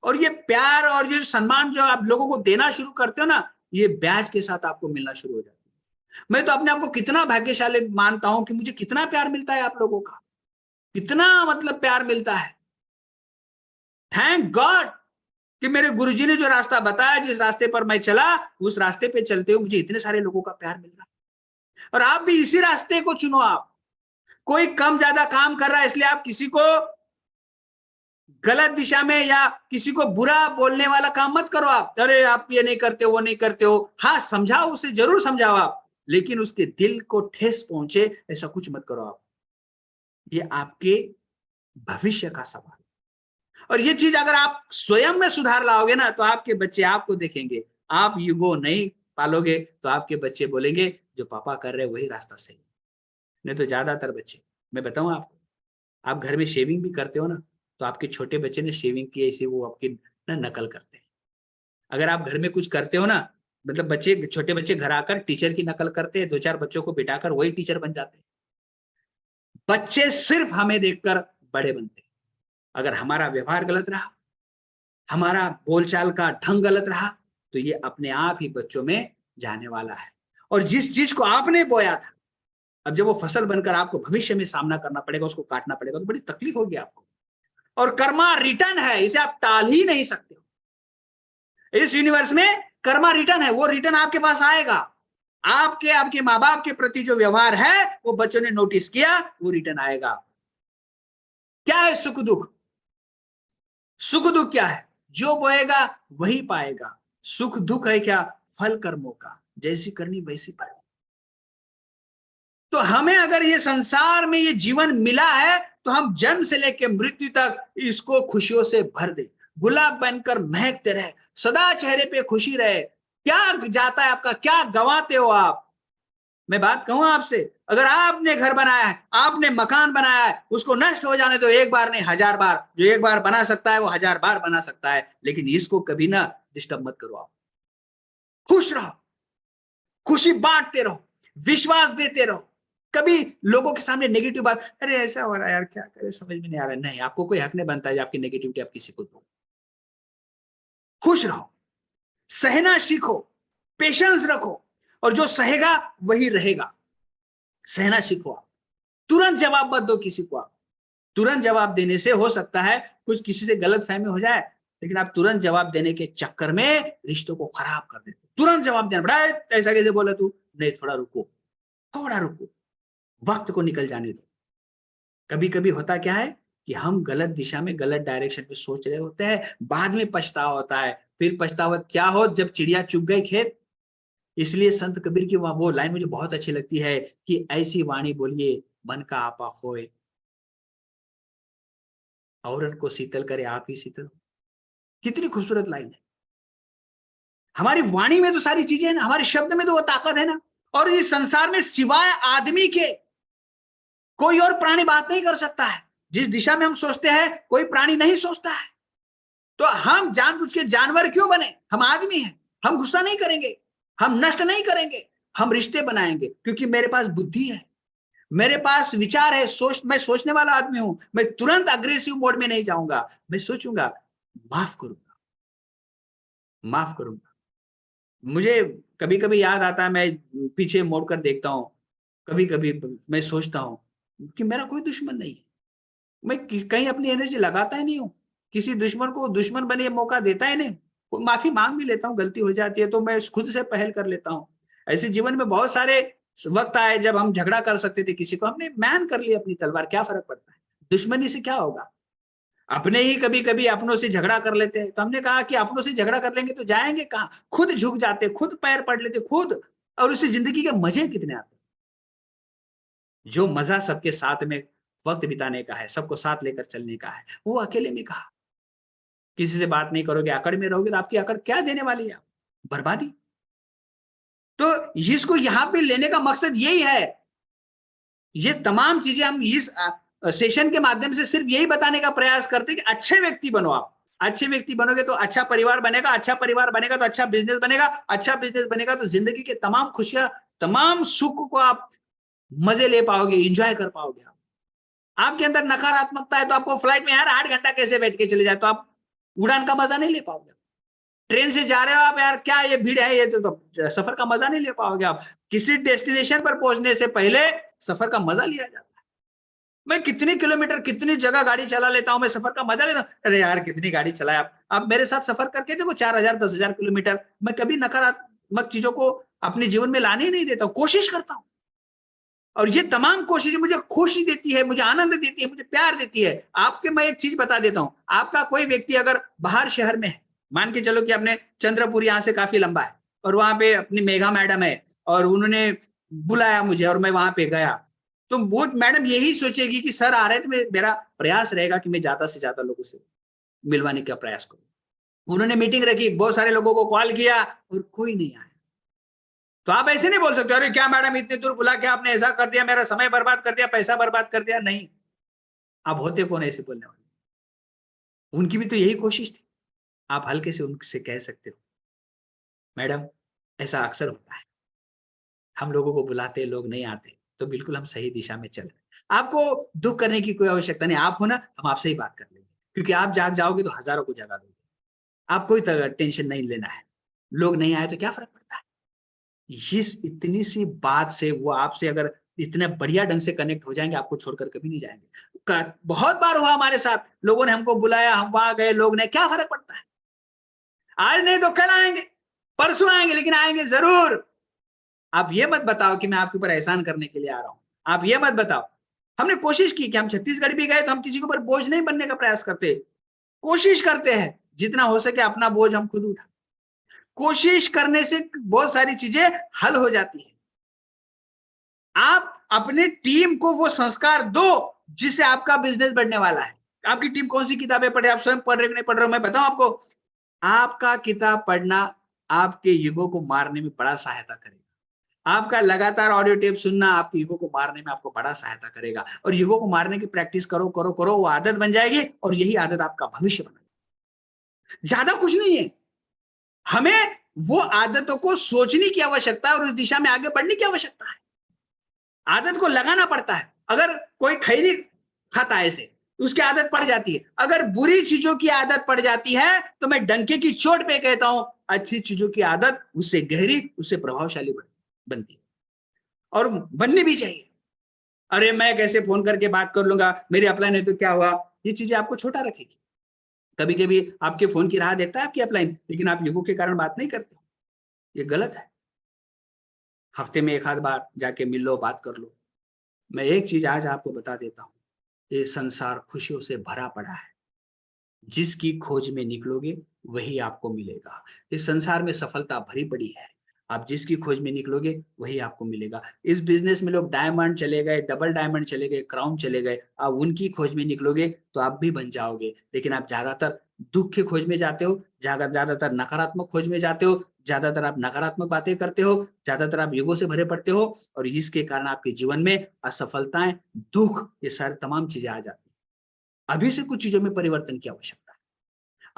और ये प्यार और ये सम्मान जो आप लोगों को देना शुरू करते हो ना, ये ब्याज के साथ आपको मिलना शुरू हो जाता है। मैं तो अपने आप को कितना भाग्यशाली मानता हूं कि मुझे कितना प्यार मिलता है आप लोगों का, कितना मतलब प्यार मिलता है। थैंक गॉड कि मेरे गुरुजी ने जो रास्ता बताया, जिस रास्ते पर मैं चला, उस रास्ते पे चलते हुए मुझे इतने सारे लोगों का प्यार मिल रहा है। और आप भी इसी रास्ते को चुनो। आप कोई कम ज्यादा काम कर रहा है इसलिए आप किसी को गलत दिशा में या किसी को बुरा बोलने वाला काम मत करो। आप, अरे आप ये नहीं करते, वो नहीं करते हो। हाँ, समझाओ, उसे जरूर समझाओ आप, लेकिन उसके दिल को ठेस पहुंचे ऐसा कुछ मत करो आप। ये आपके भविष्य का सवाल। और ये चीज अगर आप स्वयं में सुधार लाओगे ना, तो आपके बच्चे आपको देखेंगे। आप युगो नहीं पालोगे तो आपके बच्चे बोलेंगे जो पापा कर रहे हैं वही रास्ता सही। नहीं तो ज्यादातर बच्चे, मैं बताऊं आपको, आप घर में शेविंग भी करते हो ना, तो आपके छोटे बच्चे ने शेविंग की ऐसी वो आपकी ना नकल करते हैं। अगर आप घर में कुछ करते हो ना, मतलब बच्चे, छोटे बच्चे घर आकर टीचर की नकल करते हैं, दो चार बच्चों को बिठाकर वही टीचर बन जाते हैं। बच्चे सिर्फ हमें देखकर बड़े बनते हैं। अगर हमारा व्यवहार गलत रहा, हमारा बोलचाल का ढंग गलत रहा, तो ये अपने आप ही बच्चों में जाने वाला है। और जिस चीज को आपने बोया था, अब जब वो फसल बनकर आपको भविष्य में सामना करना पड़ेगा, उसको काटना पड़ेगा, तो बड़ी तकलीफ होगी आपको। और कर्मा रिटर्न है, इसे आप टाल ही नहीं सकते हो। इस यूनिवर्स में कर्मा रिटर्न है, वो रिटर्न आपके पास आएगा। आपके आपके माँ बाप के प्रति जो व्यवहार है वो बच्चों ने नोटिस किया, वो रिटर्न आएगा। क्या है सुख दुख? सुख दुख क्या है? जो बोएगा वही पाएगा। सुख दुख है क्या? फल कर्मों का, जैसी करनी वैसी पाएगी। तो हमें अगर ये संसार में ये जीवन मिला है, तो हम जन्म से लेकर मृत्यु तक इसको खुशियों से भर दे, गुलाब बनकर महकते रहे, सदा चेहरे पे खुशी रहे। क्या जाता है आपका, क्या गंवाते हो आप? मैं बात कहूं आपसे, अगर आपने घर बनाया है, आपने मकान बनाया है, उसको नष्ट हो जाने दो, एक बार नहीं हजार बार। जो एक बार बना सकता है वो हजार बार बना सकता है, लेकिन इसको कभी ना डिस्टर्ब मत करो आप। खुश रहो, खुशी बांटते रहो, विश्वास देते रहो। कभी लोगों के सामने नेगेटिव बात, अरे ऐसा हो रहा है यार, क्या करे, समझ में नहीं आ रहा है, नहीं, आपको कोई हक नहीं बनता है आपकी नेगेटिविटी आप किसी को दो। खुश रहो, सहना सीखो, पेशेंस रखो, और जो सहेगा वही रहेगा। सहना सीखो आप, तुरंत जवाब मत दो किसी को। आप तुरंत जवाब देने से हो सकता है कुछ किसी से गलत फहमी हो जाए, लेकिन आप तुरंत जवाब देने के चक्कर में रिश्तों को खराब कर देते। तुरंत जवाब देना पड़ा, ऐसा कैसे बोला तू, नहीं, थोड़ा रुको, थोड़ा रुको, वक्त को निकल जाने दो। कभी कभी होता क्या है कि हम गलत दिशा में, गलत डायरेक्शन में सोच रहे होते हैं, बाद में पछतावा होता है। फिर पछतावा क्या हो, जब चिड़िया चुग गई खेत। इसलिए संत कबीर की वो लाइन मुझे बहुत अच्छी लगती है कि ऐसी वाणी बोलिए मन का आपा होए, औरन को शीतल करे आप ही शीतल हो। कितनी खूबसूरत लाइन है। हमारी वाणी में तो सारी चीजें है ना, हमारे शब्द में तो वो ताकत है ना। और इस संसार में सिवाय आदमी के कोई और प्राणी बात नहीं कर सकता है। जिस दिशा में हम सोचते हैं कोई प्राणी नहीं सोचता है। तो हम जानबूझ के जानवर क्यों बने? हम आदमी हैं, हम गुस्सा नहीं करेंगे, हम नष्ट नहीं करेंगे, हम रिश्ते बनाएंगे, क्योंकि मेरे पास बुद्धि है, मेरे पास विचार है, मैं सोचने वाला आदमी हूं। मैं तुरंत अग्रेसिव मोड में नहीं जाऊंगा, मैं सोचूंगा, माफ करूंगा, माफ करूंगा। मुझे कभी कभी याद आता है, मैं पीछे मोड़ कर देखता हूँ, कभी कभी मैं सोचता हूँ कि मेरा कोई दुश्मन नहीं है। मैं कहीं अपनी एनर्जी लगाता ही नहीं हूँ किसी दुश्मन को दुश्मन बने मौका देता ही नहीं। माफी मांग भी लेता हूँ, गलती हो जाती है तो मैं खुद से पहल कर लेता हूँ। ऐसे जीवन में बहुत सारे वक्त आए जब हम झगड़ा कर सकते थे किसी को, हमने मैन कर लिया अपनी तलवार, क्या फर्क पड़ता है? दुश्मनी से क्या होगा? अपने ही कभी-कभी अपनों से झगड़ा कर लेते हैं, तो हमने कहा कि अपनों से झगड़ा कर लेंगे तो जाएँगे कहाँ? खुद झुक जाते, खुद पैर पड़ लेते, खुद, और उससे ज़िंदगी के मज़े कितने आते। जो मज़ा सबके साथ में वक़्त बिताने का है, सबको साथ लेकर चलने का है, वो अकेले में कहाँ? किसी से बात नहीं करोगे, अकड़ में रहोगे तो आपकी अकड़ क्या देने वाली है? बर्बादी। तो इसको यहाँ पे लेने का मकसद यही है। ये तमाम चीज़ें हम इस सेशन के माध्यम से सिर्फ यही बताने का प्रयास करते हैं कि अच्छे व्यक्ति बनो आप। अच्छे व्यक्ति बनोगे तो अच्छा परिवार बनेगा, अच्छा परिवार बनेगा तो अच्छा बिज़नेस बनेगा, अच्छा बिज़नेस बनेगा तो ज़िंदगी के तमाम खुशियाँ, तमाम सुख को आप मज़े ले पाओगे, एन्जॉय कर पाओगे आप। आपके अंदर नकारात्मकता है तो आपको फ्लाइट में यार 8 घंटा कैसे बैठ के चले जाए, तो आप उड़ान का मज़ा नहीं ले पाओगे। ट्रेन से जा रहे हो आप, यार क्या ये भीड़ है, ये तो सफ़र का मज़ा नहीं ले पाओगे आप। किसी डेस्टिनेशन पर पहुँचने से पहले सफ़र का मज़ा लिया जाता है। मैं कितनी किलोमीटर, कितनी जगह गाड़ी चला लेता हूँ, मैं सफ़र का मज़ा लेता हूँ। अरे यार कितनी गाड़ी चलाए आप। आप मेरे साथ सफ़र करके देखो 4000 10,000 किलोमीटर, मैं कभी नकारात्मक चीज़ों को अपने जीवन में लाने ही नहीं देता हूँ, कोशिश करता हूँ। और ये तमाम कोशिशें मुझे खुशी देती है, मुझे आनंद देती है, मुझे प्यार देती है। आपके मैं एक चीज़ बता देता हूँ, आपका कोई व्यक्ति अगर बाहर शहर में है, मान के चलो कि आपने चंद्रपुर यहाँ से काफ़ी लंबा है और वहाँ पे अपनी मेघा मैडम है और उन्होंने बुलाया मुझे और मैं वहाँ पे गया। तो वो मैडम यही सोचेगी कि सर आ रहे हैं तो मेरा प्रयास रहेगा कि मैं ज़्यादा से ज़्यादा लोगों से मिलवाने का प्रयास करूँ। उन्होंने मीटिंग रखी, बहुत सारे लोगों को कॉल किया और कोई नहीं आया। तो आप ऐसे नहीं बोल सकते, अरे क्या मैडम इतनी दूर बुला के आपने ऐसा कर दिया, मेरा समय बर्बाद कर दिया, पैसा बर्बाद कर दिया। नहीं, आप होते कौन ऐसे बोलने वाले? उनकी भी तो यही कोशिश थी। आप हल्के से उनसे कह सकते हो, मैडम ऐसा अक्सर होता है। हम लोगों को बुलाते, लोग नहीं आते, तो बिल्कुल हम सही दिशा में चल रहे हैं। आपको दुःख करने की कोई आवश्यकता नहीं, आप हो ना, हम आपसे ही बात कर लेंगे। क्योंकि आप जाग जाओगे तो हज़ारों को जगा दोगे। आप कोई टेंशन नहीं लेना है। लोग नहीं आए तो क्या फ़र्क पड़ता है? इस इतनी सी बात से वो आपसे अगर इतने बढ़िया ढंग से कनेक्ट हो जाएँगे, आपको छोड़कर कभी नहीं जाएँगे। क बहुत बार हुआ हमारे साथ, लोगों ने हमको बुलाया, हम वहाँ गए, लोग नहीं, क्या फ़र्क पड़ता है? आज नहीं तो कल आएँगे, परसों आएँगे, लेकिन आएँगे ज़रूर। आप ये मत बताओ कि मैं आपके ऊपर एहसान करने के लिए आ रहा हूँ। आप ये मत बताओ। हमने कोशिश की कि हम छत्तीसगढ़ भी गए तो हम किसी के ऊपर बोझ नहीं बनने का प्रयास करते। कोशिश करते हैं, जितना हो सके अपना बोझ हम खुद उठाएँ। कोशिश करने से बहुत सारी चीज़ें हल हो जाती हैं। आप अपने टीम को वो संस्कार दो जिससे आपका बिज़नेस बढ़ने वाला है। आपकी टीम कौन-सी किताबें पढ़े, आप स्वयं पढ़ रहे हो कि नहीं पढ़ रहे हो, मैं बताऊँ आपको? आपका किताब पढ़ना आपके ईगो को मारने में बड़ा सहायता करेगा। आपका लगातार ऑडियो टेप सुनना आपके ईगो को मारने में आपको बड़ा सहायता करेगा और ईगो को मारने की प्रैक्टिस करो, करो, करो, वो आदत बन जाएगी और यही आदत आपका भविष्य बनाएगी। ज़्यादा कुछ नहीं है। हमें वो आदतों को सोचने की आवश्यकता है और उस दिशा में आगे बढ़ने की आवश्यकता है। आदत को लगाना पड़ता है। अगर कोई खैनी खाता है ऐसे, उसकी आदत पड़ जाती है। अगर बुरी चीज़ों की आदत पड़ जाती है, तो मैं डंके की चोट पे कहता हूँ, अच्छी चीज़ों की आदत उससे गहरी, उससे प्रभावशाली बनती है और बननी भी चाहिए। अरे! मैं कैसे फ़ोन करके बात कर लूँगा, मेरी अपलाइन है तो क्या हुआ? ये चीज़ें आपको छोटा रखेगी। कभी-कभी आपके फ़ोन की राह देखता है आपकी अपलाइन, लेकिन आप ईगो के कारण बात नहीं करते हो। ये गलत है। हफ्ते में 1 आध बार जाके मिल लो, बात कर लो। मैं एक चीज़ आज आपको बता देता हूँ, ये संसार खुशियों से भरा पड़ा है। जिसकी खोज में निकलोगे, वही आपको मिलेगा। इस संसार में सफलता भरी पड़ी है। आप जिसकी खोज में निकलोगे, वही आपको मिलेगा। इस बिज़नेस में लोग डायमंड चले गए, डबल डायमंड चले गए, क्राउन चले गए। आप उनकी खोज में निकलोगे, तो आप भी बन जाओगे। लेकिन आप ज़्यादातर दुःख की खोज में जाते हो, ज़्यादातर नकारात्मक खोज में जाते हो, ज़्यादातर आप नकारात्मक बातें करते हो, ज़्यादातर आप ईगो से भरे पड़ते हो और इसके कारण आपके जीवन में असफलताएँ, दुःख, ये सारी तमाम चीज़ें आ जाती हैं। अभी से कुछ चीज़ों में परिवर्तन की आवश्यकता है।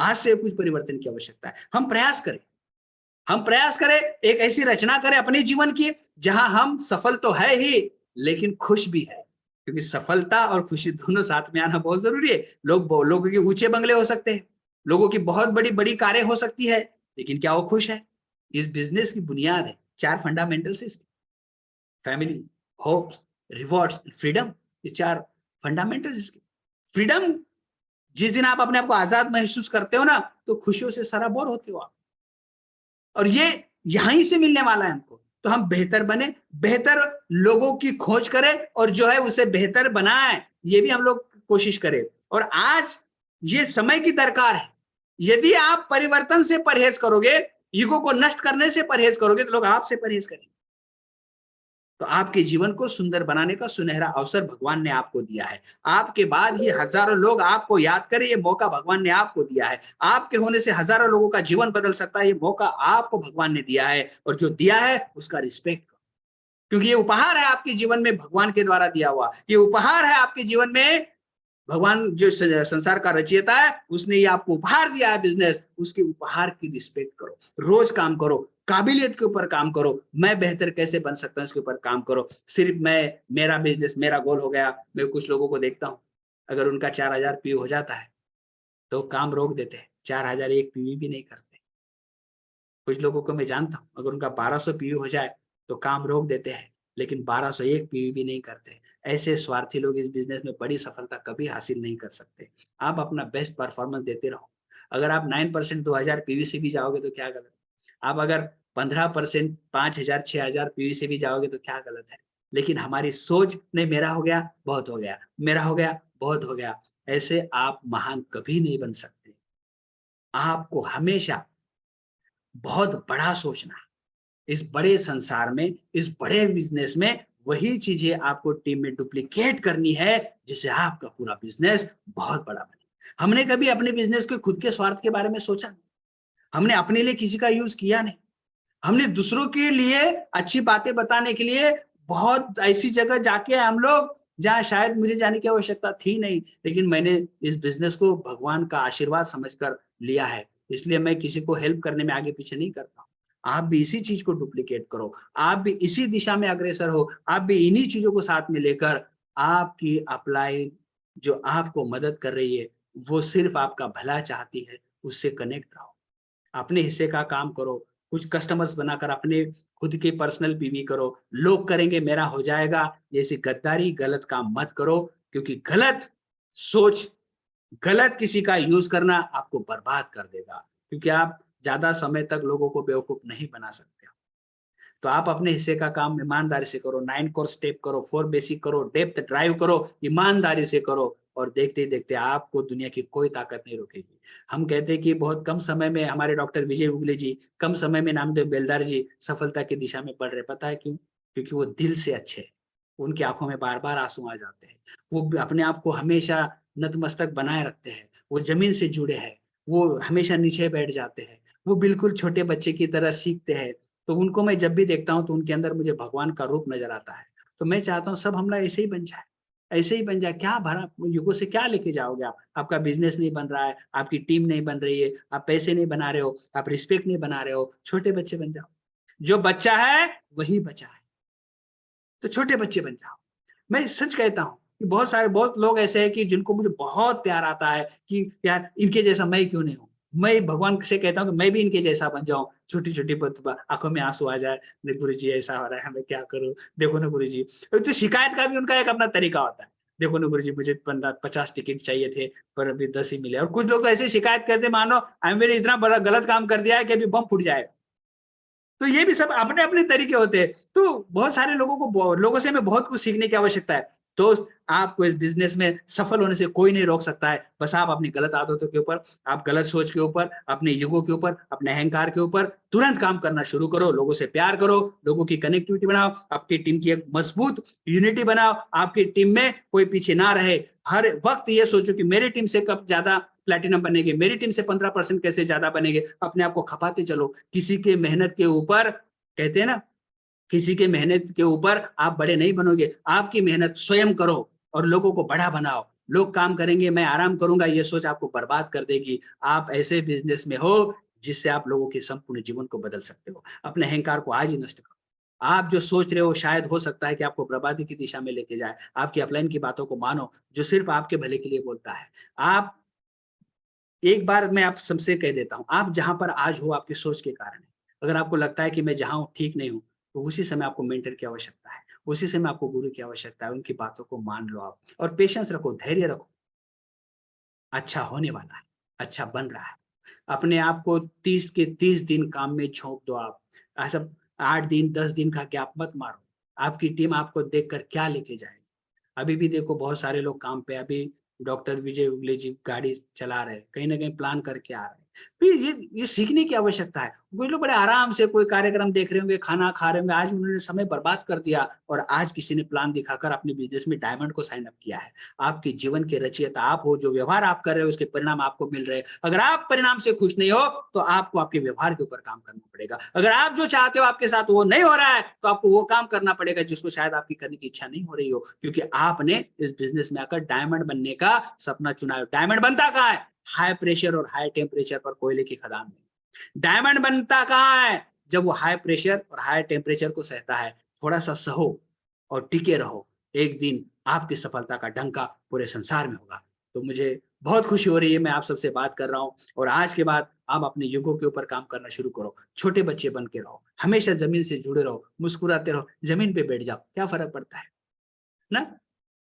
आज से कुछ परिवर्तन की आवश्यकता है। हम प्रयास करें, एक ऐसी रचना करें अपने जीवन की, जहाँ हम सफल तो है ही, लेकिन खुश भी है। क्योंकि सफलता और खुशी दोनों साथ में आना बहुत ज़रूरी है। लोगों के ऊँचे बंगले हो सकते हैं, लोगों की बहुत बड़ी-बड़ी कारें हो सकती है, लेकिन क्या वो खुश है? इस बिज़नेस की बुनियाद है, 4 फंडामेंटल्स है इसके। फैमिली, होप्स, रिवॉर्ड्स, फ्रीडम, ये 4 फंडामेंटल्स इसके। फ्रीडम जिस दिन आप अपने आप को आज़ाद महसूस करते हो ना, तो खुशियों से सराबोर होते हो आप। और ये यहीं से मिलने वाला है हमको। तो हम बेहतर बने, बेहतर लोगों की खोज करें और जो है उसे बेहतर बनाएँ, ये भी हम लोग कोशिश करें। और आज ये समय की दरकार है। यदि आप परिवर्तन से परहेज़ करोगे, ईगो को नष्ट करने से परहेज़ करोगे, तो लोग आपसे परहेज़ करेंगे। तो आपके जीवन को सुंदर बनाने का सुनहरा अवसर भगवान ने आपको दिया है। आपके बाद ही हज़ारों लोग आपको याद करें, ये मौका भगवान ने आपको दिया है। आपके होने से हज़ारों लोगों का जीवन बदल सकता है, ये मौका आपको भगवान ने दिया है और जो दिया है उसका रिस्पेक्ट करो। क्योंकि ये उपहार है आपके जीवन में भगवान के द्वारा दिया हुआ। ये उपहार है आपके जीवन में भगवान जो संसार का रचयिता है, उसने ये आपको उपहार दिया है बिज़नेस, उसके उपहार की रिस्पेक्ट करो। रोज़ काम करो, काबिलियत के ऊपर काम करो, मैं बेहतर कैसे बन सकता हूँ इसके ऊपर काम करो। सिर्फ़ मेरा बिज़नेस मेरा गोल हो गया, मैं कुछ लोगों को देखता हूँ, अगर उनका 4000 पीयू हो जाता है, तो काम रोक देते हैं, 4001 पीयू भी नहीं करते। कुछ लोगों को मैं जानता हूँ, अगर उनका 1200 पीयू हो जाए, तो काम रोक देते हैं, लेकिन 1201 पीयू भी नहीं करते। ऐसे स्वार्थी लोग इस बिज़नेस में बड़ी सफलता कभी हासिल नहीं कर सकते। आप अपना बेस्ट परफ़ॉर्मेंस देते रहो। अगर आप 9% 2000 पीवी से भी जाओगे तो क्या गलत? आप अगर 15% 5000 6000 पीवी से भी जाओगे तो क्या गलत है? लेकिन हमारी सोच नहीं मेरा हो गया, बहुत हो गया, मेरा हो गया, बहुत हो गया। ऐसे आप महान कभी नहीं बन सकते। आपको हमेशा बहुत बड़ा सोचना है। इस बड़े संसार में, इस बड़े बिज़नेस में वही चीज़ें आपको टीम में डुप्लिकेट करनी है, जिससे आपका पूरा बिज़नेस बहुत बड़ा बने। हमने कभी अपने बिज़नेस के खुद के स्वार्थ के बारे में सोचा नहीं। हमने अपने लिए किसी का यूज़ किया नहीं। हमने दूसरों के लिए अच्छी बातें बताने के लिए बहुत ऐसी जगह जाके हम लोग जहाँ शायद मुझे जाने की आवश्यकता थी नहीं, लेकिन मैंने इस बिज़नेस को भगवान का आशीर्वाद समझकर लिया है। इसलिए मैं किसी को हेल्प करने में आगे-पीछे नहीं करता हूँ। आप भी इसी चीज़ को डुप्लिकेट करो, आप भी इसी दिशा में अग्रसर हो, आप भी इन्हीं चीज़ों को साथ में लेकर आपकी अपलाइन जो आपको मदद कर रही है, वो सिर्फ़ आपका भला चाहती है, उससे कनेक्ट रहो। अपने हिस्से का काम करो, कुछ कस्टमर्स बनाकर अपने खुद के पर्सनल पीवी करो, लोग करेंगे मेरा हो जाएगा, जैसे गद्दारी गलत काम मत करो क्योंकि गलत सोच, गलत किसी का यूज़ करना आपको बर्बाद कर देगा, क्योंकि आप ज़्यादा समय तक लोगों को बेवकूफ़ नहीं बना सकते हो। तो आप अपने हिस्से का काम ईमानदारी से करो, 9 कोर स्टेप करो, 4 बेसिक करो, डेप्थ ड्राइव करो, ईमानदारी से करो और देखते-देखते आपको दुनिया की कोई ताकत नहीं रोकेगी। हम कहते हैं कि बहुत कम समय में हमारे डॉक्टर विजय उगले जी, कम समय में नामदेव बेलदार जी सफलता की दिशा में बढ़ रहे। पता है क्यों? क्योंकि वो दिल से अच्छे हैं। उनकी आँखों में बार-बार आँसू आ जाते हैं। वो अपने आप को हमेशा नतमस्तक बनाए रखते हैं। वो ज़मीन से जुड़े हैं। वो हमेशा नीचे बैठ जाते हैं। वो बिल्कुल छोटे बच्चे की तरह सीखते हैं। तो उनको मैं जब भी देखता हूँ तो उनके अंदर मुझे भगवान का रूप नज़र आता है। तो मैं चाहता हूँ सब हम लोग ऐसे ही बन जाएँ। ऐसे ही बन जाए, क्या भरा युगों से क्या लेके जाओगे आप? आपका बिज़नेस नहीं बन रहा है, आपकी टीम नहीं बन रही है, आप पैसे नहीं बना रहे हो, आप रिस्पेक्ट नहीं बना रहे हो, छोटे बच्चे बन जाओ। जो बच्चा है, वही बचा है। तो छोटे बच्चे बन जाओ। मैं सच कहता हूँ कि बहुत लोग ऐसे हैं कि जिनको मुझे बहुत प्यार आता है कि यार इनके जैसा मैं क्यों नहीं हूँ? मैं भगवान से कहता हूँ कि मैं भी इनके जैसा बन जाऊँ। छोटी-छोटी आँखों में आँसू आ जाए, नहीं गुरुजी ऐसा हो रहा है, मैं क्या करूँ? देखो ना गुरुजी। तो शिकायत का भी उनका एक अपना तरीका होता है। देखो ना गुरुजी मुझे 15 50 टिकट चाहिए थे, पर अभी 10 ही मिले और कुछ लोग तो ऐसे शिकायत करते हैं मानो मैंने इतना बड़ा गलत काम कर दिया है कि अभी बम फूट जाएगा। तो ये भी सब अपने-अपने तरीके होते हैं। तो बहुत सारे लोगों से हमें बहुत कुछ सीखने की आवश्यकता है। दोस्त, आपको इस बिज़नेस में सफल होने से कोई नहीं रोक सकता है। बस आप अपनी गलत आदतों के ऊपर, आप गलत सोच के ऊपर, अपने ईगो के ऊपर, अपने अहंकार के ऊपर तुरंत काम करना शुरू करो, लोगों से प्यार करो, लोगों की कनेक्टिविटी बनाओ, आपकी टीम की एक मजबूत यूनिटी बनाओ, आपकी टीम में कोई पीछे ना रहे। हर वक़्त ये सोचो कि मेरी टीम से कब ज़्यादा प्लैटिनम बनेगी, मेरी टीम से 15% कैसे ज़्यादा बनेंगे, अपने आप को खपाते चलो। किसी के मेहनत के ऊपर कहते हैं ना, किसी के मेहनत के ऊपर आप बड़े नहीं बनोगे। आपकी मेहनत स्वयं करो और लोगों को बड़ा बनाओ। लोग काम करेंगे, मैं आराम करूँगा, ये सोच आपको बर्बाद कर देगी। आप ऐसे बिज़नेस में हो, जिससे आप लोगों के संपूर्ण जीवन को बदल सकते हो। अपने अहंकार को आज ही नष्ट करो। आप जो सोच रहे हो शायद हो सकता है कि आपको बर्बादी की दिशा में लेके जाए। आपकी अपलाइन की बातों को मानो, जो सिर्फ़ आपके भले के लिए बोलता है। आप एक बार मैं आप सबसे कह देता हूँ, आप जहाँ पर आज हो आपकी सोच के कारण है। अगर आपको लगता है कि मैं जहाँ हूँ ठीक नहीं हूँ, तो उसी समय आपको मेंटर की आवश्यकता है। उसी समय आपको गुरु की आवश्यकता है, उनकी बातों को मान लो आप और पेशेंस रखो, धैर्य रखो। अच्छा होने वाला है, अच्छा बन रहा है। अपने आप को 30 के 30 दिन काम में झोंक दो आप। ऐसा 8 दिन, 10 दिन का गैप मत मारो। आपकी टीम आपको देखकर क्या लेके जाएगी? अभी भी देखो बहुत सारे लोग काम पे अभी डॉक्टर विजय उगले जी गाड़ी चला रहे हैं, कहीं न कहीं प्लान करके आ रहे हैं। फिर ये सीखने की आवश्यकता है। कुछ लोग बड़े आराम से कोई कार्यक्रम देख रहे होंगे, खाना खा रहे होंगे, आज उन्होंने समय बर्बाद कर दिया और आज किसी ने प्लान दिखाकर अपने बिज़नेस में डायमंड को साइन अप किया है। आपके जीवन के रचयिता आप हो, जो व्यवहार आप कर रहे हो उसके परिणाम आपको मिल रहे हैं। अगर आप परिणाम से खुश नहीं हो, तो आपको आपके व्यवहार के ऊपर काम करना पड़ेगा। अगर आप जो चाहते हो आपके साथ वो नहीं हो रहा है, तो आपको वो काम करना पड़ेगा जिसको शायद आपकी करने की इच्छा नहीं हो रही हो, क्योंकि आपने इस बिज़नेस में आकर डायमंड बनने का सपना चुना है। डायमंड बनता कहाँ है? हाई प्रेशर और हाई टेम्परेचर पर कोयले की खदान में। डायमंड बनता कहाँ है? जब वो हाई प्रेशर और हाई टेम्परेचर को सहता है। थोड़ा-सा सहो और टिके रहो। एक दिन आपकी सफलता का डंका पूरे संसार में होगा। तो मुझे बहुत खुशी हो रही है, मैं आप सबसे बात कर रहा हूँ और आज के बाद आप अपने युगों के ऊपर काम करना शुरू करो। छोटे बच्चे बन के रहो, हमेशा ज़मीन से जुड़े रहो, मुस्कुराते रहो, ज़मीन पे बैठ जाओ, क्या फ़र्क पड़ता है? ना?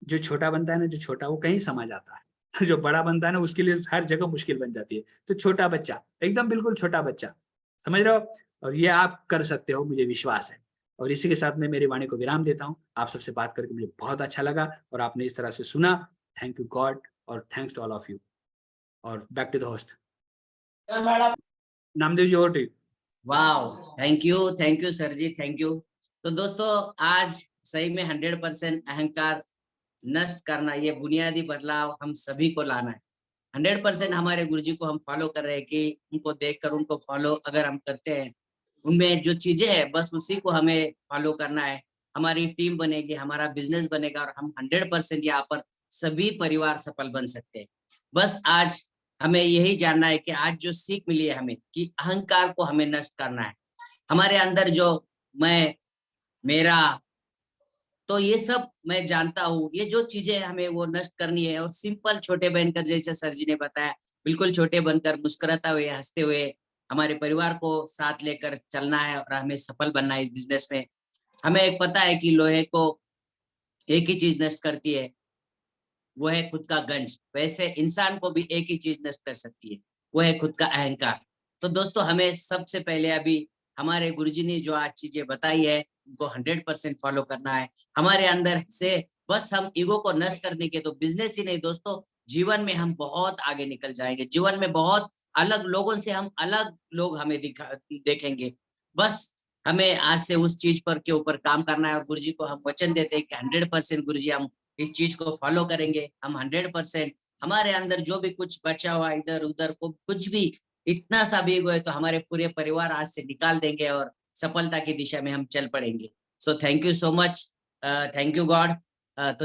जो छोटा बनता है ना, जो छोटा वो कहीं समा जाता है। जो बड़ा बनता है ना, उसके लिए हर जगह मुश्किल बन जाती है। तो छोटा बच्चा, एकदम बिल्कुल छोटा बच्चा, समझ रहे हो? और ये आप कर सकते हो, मुझे विश्वास है। और इसी के साथ मैं मेरी वाणी को विराम देता हूँ। आप सबसे बात करके मुझे बहुत अच्छा लगा और आपने इस तरह से सुना। थैंक यू गॉड और thanks to all of you और back to the host. Namdev ji over to you. Wow! Thank you sir ji, thank you. तो दोस्तों आज सही में 100% अहंकार नष्ट करना, ये बुनियादी बदलाव हम सभी को लाना है। 100% हमारे गुरुजी को हम फॉलो कर रहे हैं कि उनको देखकर उनको फॉलो अगर हम करते हैं, उनमें जो चीज़ें हैं बस उसी को हमें फॉलो करना है। हमारी टीम बनेगी, हमारा बिज़नेस बनेगा और हम 100% यहाँ पर सभी परिवार सफल बन सकते हैं। बस आज हमें यही जानना है कि आज जो सीख मिली है हमें कि अहंकार को हमें नष्ट करना है। हमारे अंदर जो मैं, मेरा, तो ये सब मैं जानता हूँ, ये जो चीज़ें हमें वो नष्ट करनी है और सिंपल छोटे बनकर जैसे सर जी ने बताया, बिल्कुल छोटे बनकर मुस्कुराते हुए, हँसते हुए हमारे परिवार को साथ लेकर चलना है और हमें सफल बनना है इस बिज़नेस में। हमें एक पता है कि लोहे को एक ही चीज़ नष्ट करती है, वो है खुद का गंज। वैसे इंसान को भी एक ही चीज़ नष्ट कर सकती है, वो है खुद का अहंकार। तो दोस्तों हमें सबसे पहले अभी हमारे गुरुजी ने जो आज चीज़ें बताई है, उनको 100% फ़ॉलो करना है। हमारे अंदर से बस हम ईगो को नष्ट कर देंगे तो बिज़नेस ही नहीं दोस्तों, जीवन में हम बहुत आगे निकल जाएँगे। जीवन में बहुत अलग लोगों से हम अलग लोग हमें देखेंगे। बस हमें आज से उस चीज़ पर के ऊपर काम करना है और गुरुजी को हम वचन देते हैं कि 100% गुरुजी हम इस चीज को फॉलो करेंगे। हम 100% हमारे अंदर जो भी कुछ बचा हुआ इधर-उधर को कुछ भी इतना सा भी ईगो है तो हमारे पूरे परिवार आज से निकाल देंगे और सफलता की दिशा में हम चल पड़ेंगे। So thank you so much. Thank you God. तो